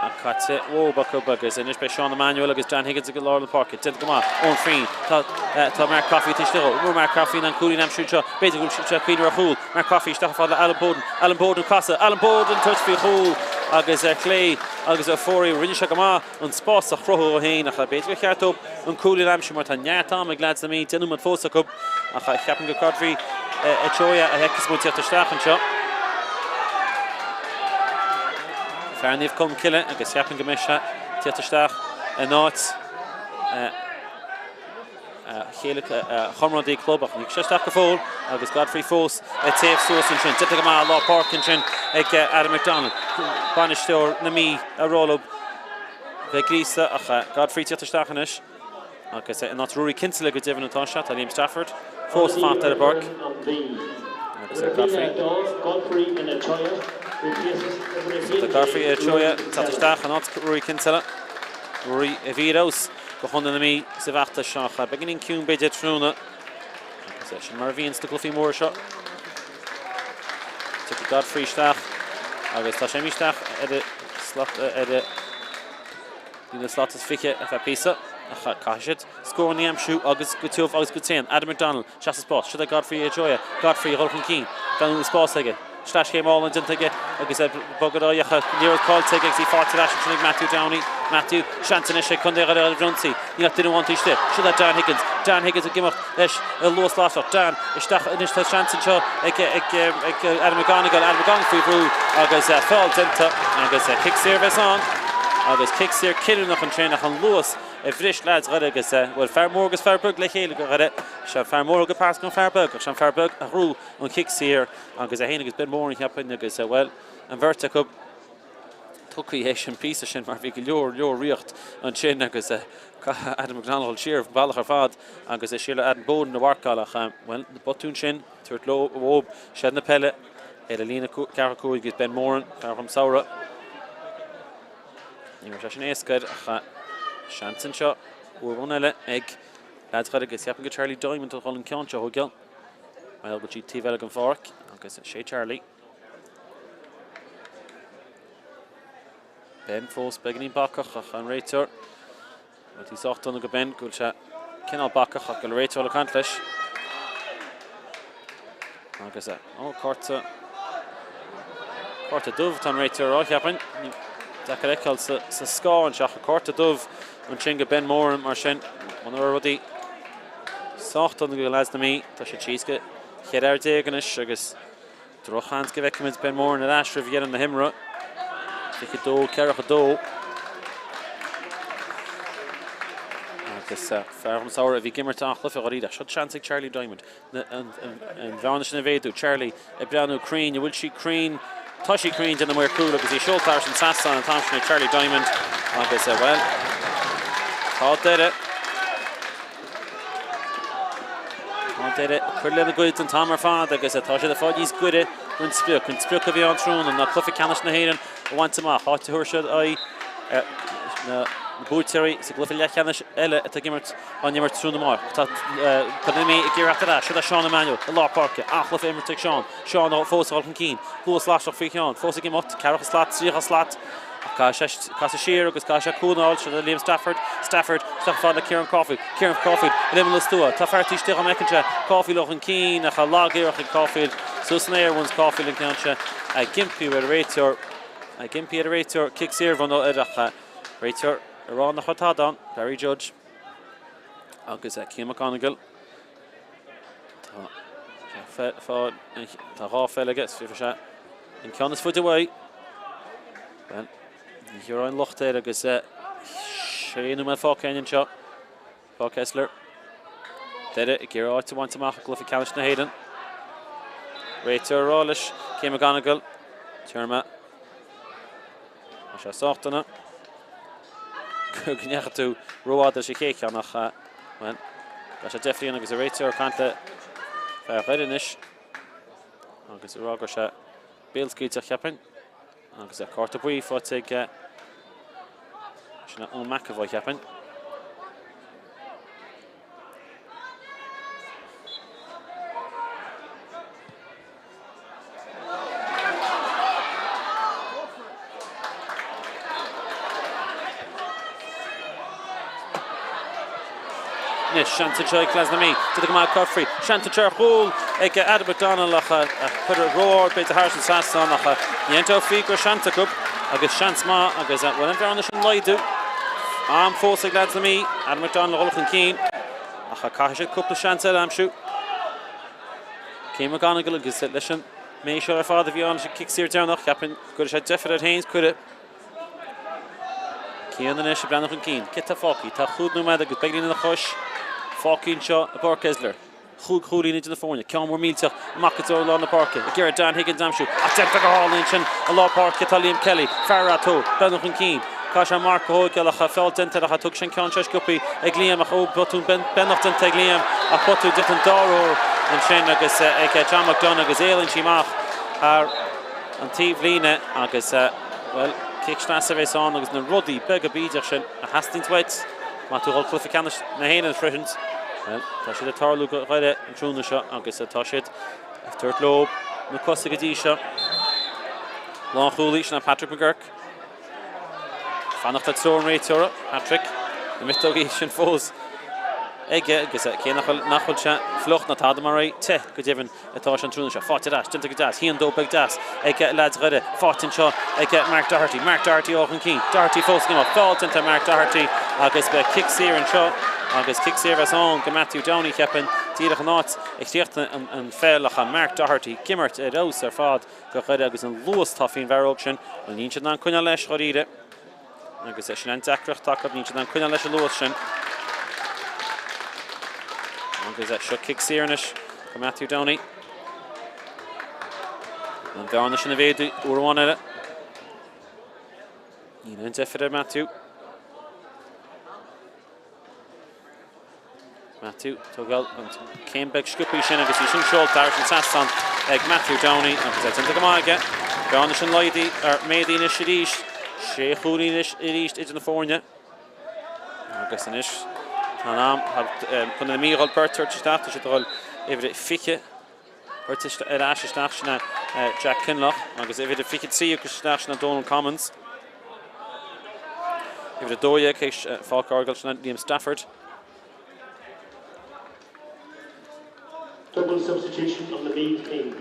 an caite óbach agus inis be Sean Emanuel agus Dan Higgins go láir na Páirc tinta go má ón Frayne tá Mark Coffey tíisteó mór Mark Coffey an cúlín am siúte beidir gúil se cuiidir a chúl Mark Coffey isteach fáil Alan Bowden casa Alan Bowden tuit fí chúl agus Clay agus fórí rinne se go má an spás a chrothú a hain a beidir cheartó an cúlín am siú mar tá neartám ag glad na mí tinú man fósa cub a cheapan go Godfrey a Choya a heicas mú tíochtaisteach an seo. Fear níomh com cile agus ceapan go meise tíochtaisteach a náit chéile chomrádaí clubach ní seisteach go fóil agus Godfrey fós a taobh suas an sin tite go má lá Páirc an sin ag Adam McDonald banisteoir na mí a rólób bheith grísa ach Godfrey tíochtaisteach anis agus náit Rory Kinsella go dtíobhann atá se a Liam Stafford fós fácht ar a Páirc agus Godfrey a Choya tíochtaisteach an náit Rory Kinsella Rory a bhírós go chunda na mí sa bheachta seach beginning cún beidir trúna agus sin mar bhíonn sta clufií mór seo tu Godfrey isteach agus tá sé míisteach na slatas fiche a bheith písa a caiisiid scóraí amsú agus go túmh agus go téan Adam McDonald seas spás siad a Godfrey a Choya Godfrey roch an Keen gan na spás aige Slash came all and didn't take it. Agus bogad yacha near call take it. He fought to dash to Matthew Downey. Matthew Shantanish kunde gada Runsi. Ni didn't want to stay. Should that Dan Higgins. Dan Higgins a gimmer. Ish a low slash of Dan. Ish that ish that Shantan show. Adam McGonigal. Adam McGonigal through. Agus fell into. Agus kick service on. Agus kick ser killing noch an train an Lewis. Frisch lads gada agus well Fairmorgus Fairburg le chéile go gada. Se Fairmorgus pass gon Fairburg. Se Fairburg a rú an kick ser. Agus a hénig is ben mór heapin agus well an vertical tucrí hééis an pí sin mar bhí go leor riocht an sin agus Adam McDonald siar bailach ar fad agus síle Adam Bowden na bharcáach well na botún sin tuairt lo ób sé na pelle a lína caracúig gus ben mórin carcham saora ní mar sin éascaid Shantan seo uair eile ag leadchad agus ceapan go Charlie Diamond a cholann ceann seo thugeal Well, go tí bheile an Páirc agus sé Charlie. Ben fós beganí bacach an réitear. Tí sochtán go ben gúil se Craobhacha ach go réiteol a cant leis. Agus Corta Dubh tan réiteol á cheapan. Deacair eiceil sa scáin seach a Corta Dubh an sin go ben mór mar sin an rudí sácht an go leas na mí tá sé tíosca chéad ar déaganis agus drochans go bhheicimiid ben mór na eastra bhíann na himra. Fiche dó cearach a dó. Agus fearm saoir a bhí gimmert an chlufa a ríide. Seo chansigh Charlie Diamond. An bheanna sin a bhéadú Charlie a breanú Crean. Bhfuil si Crean tá sí Crean den na muir cúil agus í seoltáir san Sasan an tamsin Charlie Diamond agus well tá deire. Tá deire chuir lena gcuid an tamar fad agus tá sé a fád níos cuide chun spiúch a bhí an trún an na clufa canis na hÉireann a bhaint amach háte thuair siad na búteí sa Cluiche Leathcheannais eile atá gimmert an gimmert trún amach. Tá Pandémí i ggéireachta rá siad a Seán Emanuel a lá Páirce achlah immerteach Seán á fósáil chun cín luas láisteach faoi cheán fósa gimmot cearach a slát tríocha slát cá sa siar agus cá sé cúnáil se a Liam Stafford fád le Kieran Caulfield limon le stúa tá feartíiste an mecinse Caulfield och an cín a cha lágéireach an Caulfield Susan Éirice Caulfield an ceanse a gimpiú ar a réiteor kick séir van ireach réiteor arán nach chutádán Barry Judge agus Cian McConagall tá rá féileige fi se an ceannas fuid away well hier an lochtéir agus séanú me fácéin seo Páirc Esler deire I ggéir áit bhaint amach a Cluiche Canis na hÉireann réiteor rá leis Cian McConagall tearma sé sáachtainna gnecha tú roiád a sé chéiceán nach well tá sé defriúin agus a réiteor canta fearghairis agus rágur sé béalscúid a cheapain agus Corta buí fáteigh sinna ón McAvoy cheapain Nis Shanta Joy Glasnami to the Gamal Coffrey Shanta Charhul ag Adam McDonald ach put a roar beit the Harrison Sasson ach Niento Figur Shanta Cup agus Shants Ma agus well down the Laidu am fósa Glasnami Adam McDonald Olchan Keen ach Kashi couple Shanta Amshu Cian McGonagall agus listen make sure father bhí an kicks here down nach capin good shot definite Haynes could it Cian na neis Breathnach an Keen Kitta Fáci tá chúd nó mead agus beglín na chois Fácín seo a Páirc Esler chúd chúlín into the fórne cean mór mílteach macató lá na Páirce a ggéir Dan Higgins amsú a teanta go hálín sin a lá Páirce tá Liam Kelly Ferrató Breathnach an Keen cá sé Mark Hógeil a fell dente a tug sin cean seis gupi ag Liam a botún bennacht dente ag Liam a potú dit an dárór an sin agus ag John McDonough agus éilinn síach ar an tíomh líne agus well kickstasa bheits an agus na rudí beg a bíideach sin a Hastings má tú hol Cluiche Canis na hÉireann frithint tá siad a tarlú go réide an trúna seo agus tá siad tuairt lob na costa go dtí seo lá chúlaí sin na Patrick McGurk fannacht a trúr réiteora Patrick na mitógaí sin fós ige agus cé nachfuil se flocht na tadamarí te go dtíhann atá an trúna seo fáte das dinta go das híon dó beg das ag lads réide fátin seo ag Mark Doherty ó an cín Doherty fós gimá fáiltinta Mark Doherty agus be kick séir an seo agus kick séir as an go Matthew Downey ceapan tíadach an áit ag tíochtta an féilach an Mark Doherty gimmert a rás ar fád go chuide agus an luas táfín bheróg sin an níon siad an cuine leis choíide agus sin an deacreacht take níon siad an cuine leis a luas sin agus seo kick séirnis go Matthew Downey an bheanna sin a bhéadú uairháin eile Níl an defidir Matthew tógáil an céimbeg sciúpaí sin agus í sin seoltáir sin Sasan ag Matthew Downey agus tinta go maige bheanna sin laidí ar médaína sé ríist sé chúlínis I ríist idir na fórne agus inis tá nám chun na míáil Bertar títáta sé dóil éidir fiche Bertar ar eisisteach sinna Jack Kinloch agus éidir fiche trí agus isteach sinna Donald Commons éidir dóide céis Fáilc Argail sinna Liam Stafford Double substitution on the Meath team.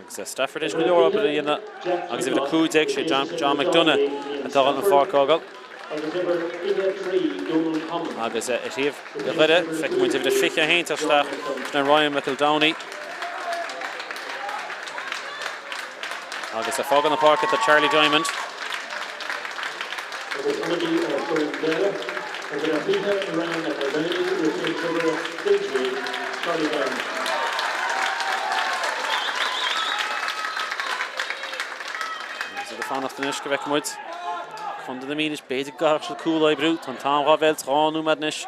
Stafford is Mionúir up in the agus if the coup deck she John McDonough and Doire and Páirc Esler. Agus Steve the red fek moet even de fiche heen te staan naar Ryan McEldowney. Agus a fog on the park at the Charlie Diamond. De fan of de Nish gewek moet. Van de Minish beter garchel cool eye brute. Van Tamra Veld Ranu met Nish.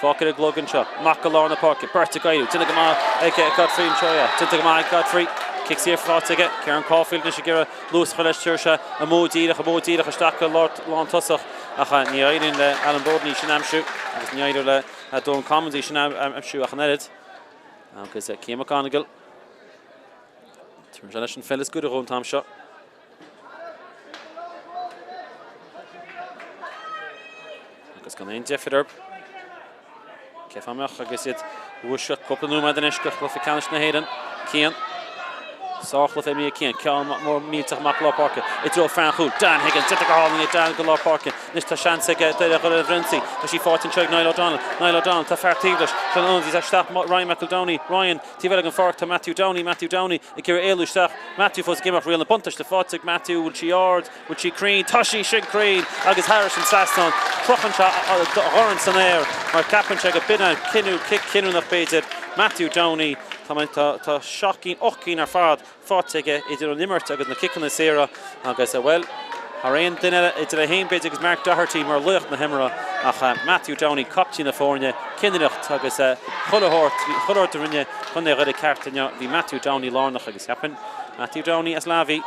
Fokker de Gluggen shot. Macalar in the pocket. Berta Gaidu. Tinagama. Godfrey and Choya. Tinagama Godfrey. Kicks here for Ticket. Karen Caulfield Nishigira. Lewis Khalesh Chursha. A Modira. A Staka Lord Lantusach. Acha Niaid in the Alan Borden. Shinamshu. As Niaid a Don Commons. Shinamshu. Achanedit. Because Kim McConaughey. Turns fell is good around Tom shot. Agus gan ein Jeffrey Kefamach agus it wusha couple nu madanish Cluiche Leathcheannais na hÉireann Cian Sachlaf emi Cian Cian more meetach Maclaw Park it's all Franchul Dan Higgins Tita Hauling it Dan Galar Park Nista chance get the Renzi but she fought in Chug Niall O'Donnell ta Fart English can only that stop Ryan McEldowney Ryan Tiveligan Fork to Matthew Downey Ikira Elu stop Matthew was game of real buntish the fought Matthew would she yard would she Creen Toshi Shin Creen agus Harris and Saston Prochancha Lawrence on air or Captain check a bit of Kinu nach baited Matthew Downey tá shocking ochcín ar fád aige idir an immert agus na kickan na séra agus well Harain duine idir a hain beit agus Mark Doherty mar lucht na himra ach Matthew Downey coptí na fórne cinnireacht agus chulhort rinne chun rud a cartainne hí Matthew Downey lánach agus happen Matthew Downey as lavi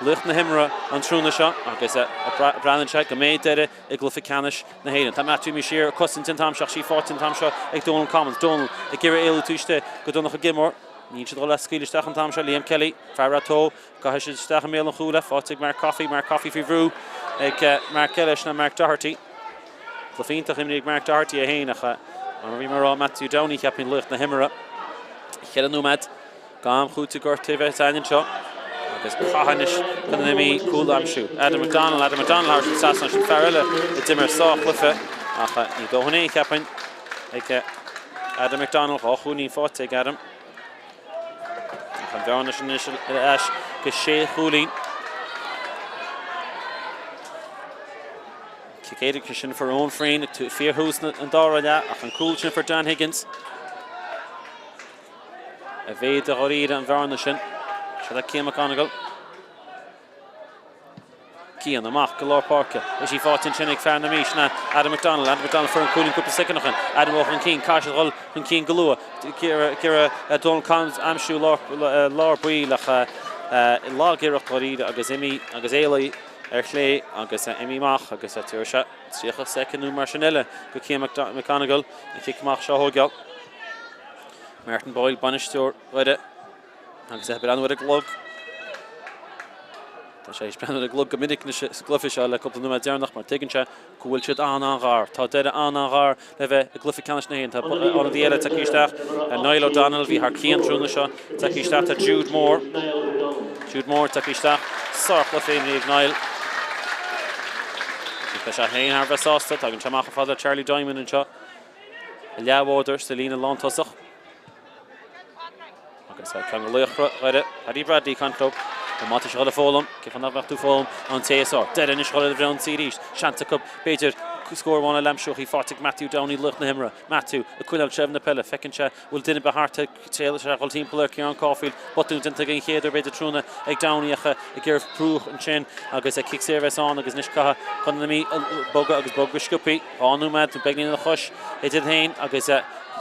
lucht na himra an trúna seo agus Breathnach go méid deire I Cluiche Leathcheannais na hÉireann tá Matthew Mishear cosint in tamseach sí fáit in tamseo ag Donald Commons Donald I ggéire éile túiste go donnach a gimor ní siad le scaoileteach an tamseo Liam Kelly Farrató go heis isteach an méal an chúla fáit ag Mark Coffey fi bhrú ag Mark Ellis na Mark Doherty Clufíntaach imní ag Mark Doherty a héanacha an bhí mar Matthew Downey ceapin lucht na himra chead an númad gam chúta gortaibh ainin seo agus Cahanis gan nimi cool amshoot Adam McDonald Harris and Sasson and Farrella the dimmer saw Cluiche acha ní dohanné capin ag Adam McDonald ochúní fáte ag Adam acha bhearnas initial ash go sé chúlín Cicéidir sin for own frein to fear hús an Doire ach an coolsin for Dan Higgins a bhéad a choíre an bhearnas sin Shada Cian McConaughey Cian amach Galar Park is he fought in Chinnig Fair na Mishna Adam McDonald for an cooling couple second Adam Walker King Cashel Hull and King Galua Kira Donald Collins Amshu Lor Bui lach Lagirach Torida agus Emi agus Eli Chlé agus Emi Mach agus Tuarsha Siach second nu Marchanella go Cian McConaughey and kick Mach Shahogel Martin Boyle banished to right agus brenn with a glug. Tá sé brenn with a glug gomininic na Cluiche le couple nu dearnach mar tiganse cool siad an ghar. Tá deire an ghar le bheith a Cluiche Leathcheannais na hÉireann tá an die eile takeísteach Niall O'Donnell bhí haar Cian trúna seo takeísteach tá Jude Moore takeísteach Sarcla féimní ag Niall. Tá sé héin ar bhesásta tá an teach fada Charlie Diamond an seo. A leabhóidir Selina Lantusach. So can we look right at Harry Bradley control the Matish Rolla Folum give another to Folum on TSR dead in his Rolla round series Shanta Cup Peter score one a Lamshow he fought Matthew Downey look na himra Matthew a Quillan Chev na Pella Feckencha will didn't be hard to tail the whole team player Kieran Caulfield but don't think again here by the Truna ag Downey a Gareth Prue and Chin agus a kick service on agus Nishkaha Konami Bug agus Bugwishkupi on Umad to beginning of the hush it did hain agus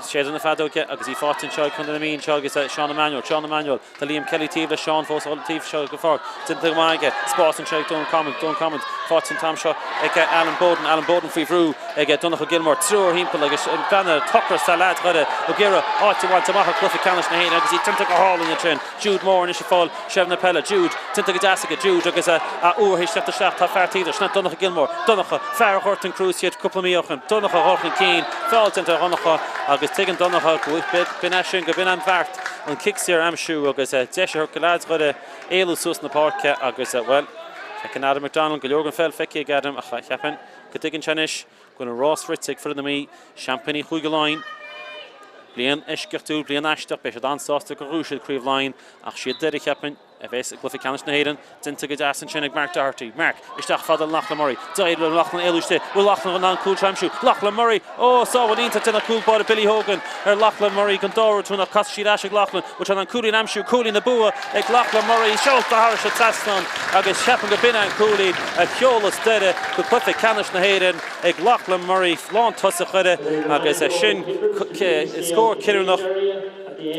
Shade on the Fado agus he fought in Chug under the mean Chug is Sean Emmanuel the Liam Kelly Tiva Sean Foss all Tiv Chug for Tinta Maiga Spots and Chug don't comment fought in Tom Shaw Alan Bowden free through Donnacha Gilmore through him like a banner Tucker Salad Rada O'Gira ought to want to make a Cluiche Leathcheannais na hÉireann agus he Tinta Hall in the train Jude Moore and she fall Shevna Pella Jude Tinta Jessica Jude agus a he shot the shot half fair Tiva Snap Donnacha Gilmore Donnacha Fair Horton Cruz yet couple of Miochen Donnacha Horton Keen fell into Donnacha agus Tigan Donnacha with bin Ashing go bin an Vart an kicksir amsú agus deise go lads go éú sus na páirce agus well fecin Adam McDonald go leorgan fel feici gadam a cheapan go dtí an tenis gona Ross Ritzig for na mí champagne chuig go láin blian isceartú blian aisteach be se dansásta go rúisiid críomhláin ach siad deidir cheapan a bheits Cluiche na hÉireann dinta go deas an sinnig Mark Doherty. Mark isteach fada Lachlan Murray daid le Lachlan éúiste bhfuil Lachlan an cool tramsú Lachlan Murray sábhail ínta tena coolbád Billy Hogan Lachlan Murray gan Doire túna cos siad eisiau Lachlan which an coolín amsú coolín na bua ag Lachlan Murray seolta háris a tastan agus cheapan go bina an coolín a cheolalas deire go Cluiche na hÉireann ag Lachlan Murray flán tusa chuide agus sin scór Cireannach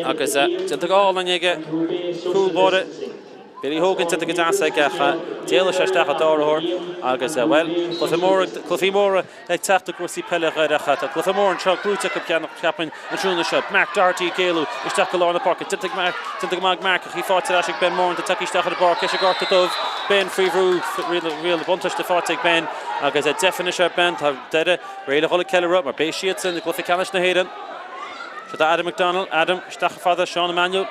agus dinta gáil an ige coolbáde Billy Hogan to the Gadasa Gacha, Taylor Shashtacha Doire, agus well, Clufimora, like Tafta Grossi Pella Redacha, Clufimora and Chuck Ruta Captain, and Juna Shut, Mark Doherty, Galu, Ishtaka Lorna Park, Tintig Mark, he fought to Ashik Ben Moore, the Takishtaka the Bar, Keshagarta Dove, Ben Free Roo, real buntish the Fortic Ben, agus a definition Ben, have dead, Ray Holy Keller up, or Bay Sheets and the Cluiche na hÉireann. Should Adam McDonald, Adam, Stacha Father, Sean Emmanuel.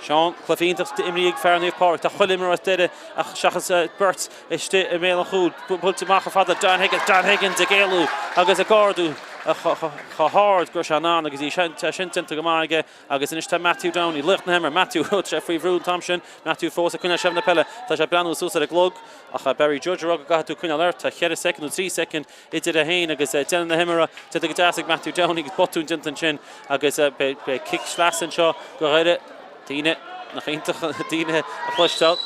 Sean Cluiche de imríigh fearnaíomh Páirc tá chulimar as deire ach seachas Bert iste a mé an chúd bulteach fada Dan Higgins a géalú agus a gardú a hard gur se ná agus í sin tinta go maige agus inis tá Matthew Downey Lichtnhammer Matthew se faoi bhrún Thompson Matthew fós a cuine sef na pelle tá se breanú sús a glog ach a Barry Judge rug a gaú cuine alert tá chead second 3 second idir a hain agus den na himara te go deasig Matthew Downey gus botún dintan sin agus be kick slasan seo go réide Dine nach intach Dine a chlustal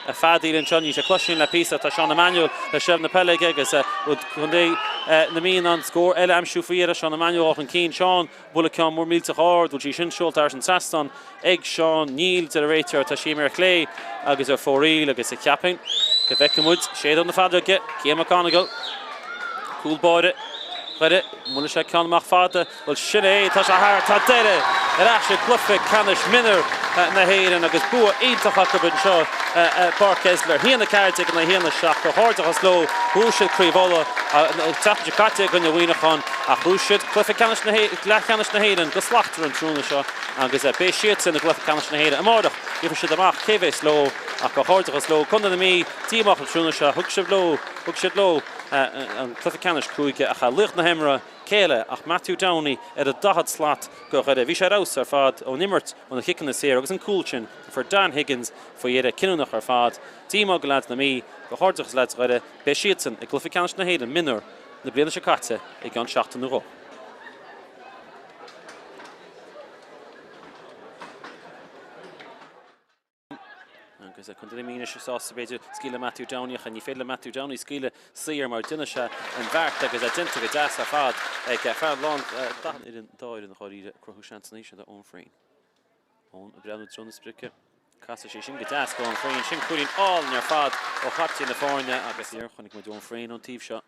a fadín Johnny se clusin le písa tá Sean Emmanuel le sef na pelle agus chun dé na míon an scór eile amsú faoire Sean Emmanuel an cín Sean bula ceann mór mílte hard dúil sin seolt ar an sastan ag Sean Níl de réitear tá sí mar clé agus ar fóríil agus a ceapin go bhecamúd séad an na fadaige Ciam McConaughey coolbáide Reide, múla sé ceannach fada, bhfuil sin tá se thar tá deire ar eise Cluiche minar na hÉireann agus bua iontacha go bin seo Páirc Esler. Híanana Carthach na híanana seach go háirteachas ló, húisiid críomhóla tapte caite go na bhuiinechán a húisiid Cluiche na hÉireann go slachtar an trúna seo agus bé siad sin na Cluiche na hÉireann. Amádach, dhífar siad amach céhés ló ach go háirteachas ló chun na mí tíamach an trúna seo, thug siad ló an Cluiche cruaige a cha lucht na himra céile ach Matthew Downey a dahad slát go chuide bhí sé rás ar fad ó nimmert ó na chican na séir agus an coolsin for Dan Higgins fo dhéad cinúnach ar fad tíá go lead na mí go háirteachas lead chuide be siad san ag Cluiche na hÉireann minúr na bliana se caite ag gan 7 euro. Agus chun dé míine se sásta beidir scíle Matthew Downey a ní féile Matthew Downey scíle sír mar duine se an bhart agus a dinta go deas a fad ag fear lán idir dáir an choíide cruthú seantanéis a ón fréin. Ón a breanú Jonas Bricke. Casa sé sin go deas go an fréin sin cuaín áil ar fad ó chatí na fáine agus íor chunig mu dún fréin an tíomh seo.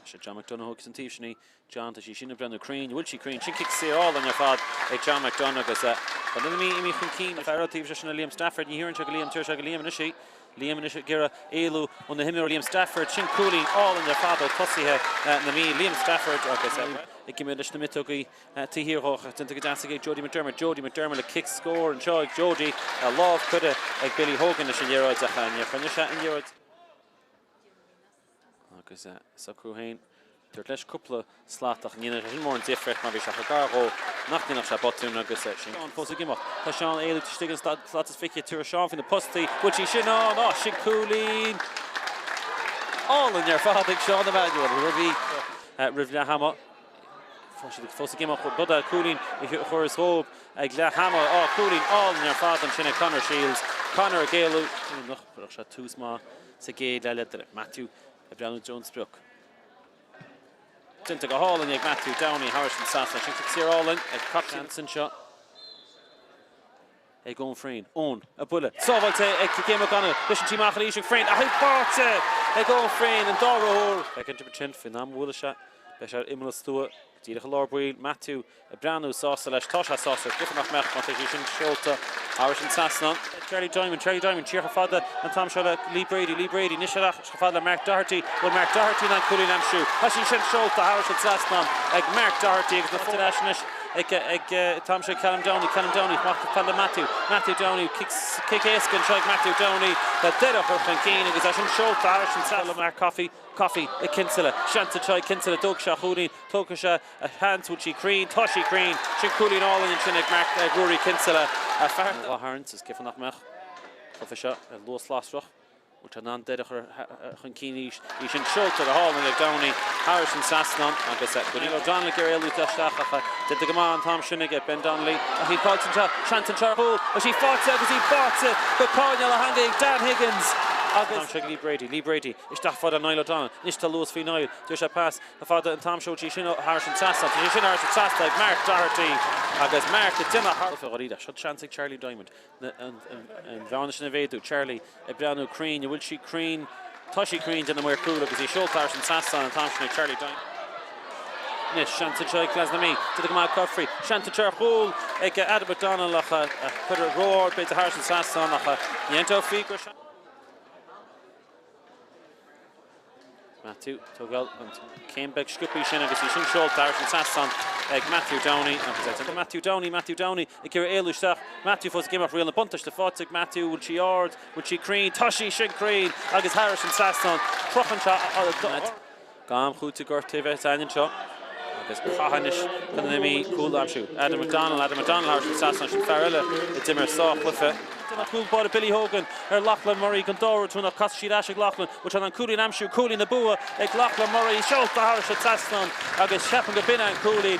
Se John McDonagh agus an tíomh sinní John tá sí sinna breanú crain, bhfuil sí crain sin kick sé áil an ar fad ag John McDonagh agus but then me chun cín a feartíh sin na Liam Stafford, ní hirann se go Liam tuair se go Liam is Liam is gira éú on na himar Liam Stafford sin coolín all in their father tosithe na mí Liam Stafford agus ag gimimiis na mitógaí tíhíorch tinta go deasa Jody McDermott le kick score an seo ag Jody a láh chuide ag Billy Hogan is an Ionad a chaine chunne se an Ionad agus sa cruúhain dúirt leis cúpla sláach níana sin mór an difrecht má bhí se garó nach níach se botún agus sin an fós gimach tá seán éú tuistigan slátas fici túair seán fin na postaí bud sí sin á sin coolín all in ar fád ag Seán Emmanuel rih le hama fós gimach chu bud a coolín i chuir thób ag le hama coolín all in ar fád an sinna Conor Shields Conor a géalú nach bud se tús má sa géad le leidir Matthew a breanú Jones Brook Dinta go hálainn ag Matthew Downey Harrison Sasa sin tíar álainn ag Captain san seo ag gón fréin ón a bula sábhailte ag céim ganna leis an tíach líos an fréin a báte ag gón fréin an dárathór ag an tin fin am bhla se leis ar imime stúa díach lábhil Matthew a breanú sása leis tá sása Breathnach meach má sí sin seolta Harrison Sasna Charlie Diamond tíocha fada an tam seo le Lee Brady ní se fada le Mark Doherty bhfuil Mark Doherty na coolín am siú tá sí sin seolta Harrison Sasna ag Mark Doherty agus na fóidir Tom Callum Downey, Matthew Downey, kick Eskin, try Matthew Downey, the dead of her Fankeen, because I should show Irish and Salamar Coffee, a Kinsella, Shanta Chai Kinsella, Dogsha Hoodie, Tokasha, a hands which she Creen, Toshi Creen, Cooling all in Chinnick Mark, Rory Kinsella, a Far Harns is given up Mach, Professor, a low Slosroch. Which are non dead her Hankini, you should show to the hall and the Downey, Harrison Sasnon, I guess that could you know Donnelly Garelu Tashtach, did the Gaman, Tom Shinnigat, Ben Donnelly, he called Shanton Charhul, but she fought it because he fought it, but Cornell Handy, Dan Higgins. Tom Shig Lee Brady, is that for the Niall O'Donnell, Nishta Lewis Fee Niall, there's a pass, the father and Tom Shochi, Harrison Sasson, Harrison Sasson, Mark Doherty, I guess Mark, the Timmer Harford, shut chancing Charlie Diamond, and Varnish Nevedu, Charlie, Ebranu Crean, you will see Crean, Toshi Crean, and the more cool because he showed Harrison Sasson and Tom Shig Charlie Diamond. Nish, Shantichai Klasnami, to the Gamal Coffrey, Shantichar Hole, Adam McDonald, put a roar, bit to Harrison Sasson, Yento Figure. Matthew Togel and came back Scoopy Shinnagus, he shouldn't show Harrison Sasson, Matthew Downey, Matthew Downey, Ikira Elushach, Matthew was game of real buntish the Fotic, Matthew, would she Yard, would she Crean, Toshi Shin Crean, Agus Harrison Sasson, Trochancha, Gam Hutu Gortive, Anion Shop. Agus Kahanish, Kanami, Cool Amshu, Adam McDonald, Harrison Sasson, Farella, it's Immer Saw, Clifford. Cool by Billy Hogan, Lachlan Murray, Gondora, Tuna Costi Ashik Lachlan, which on Cooling Amshu, Cooling the Bua, Lachlan Murray, Schultz, Harrison Sasson, Agus Shepin Gabina and Cooling,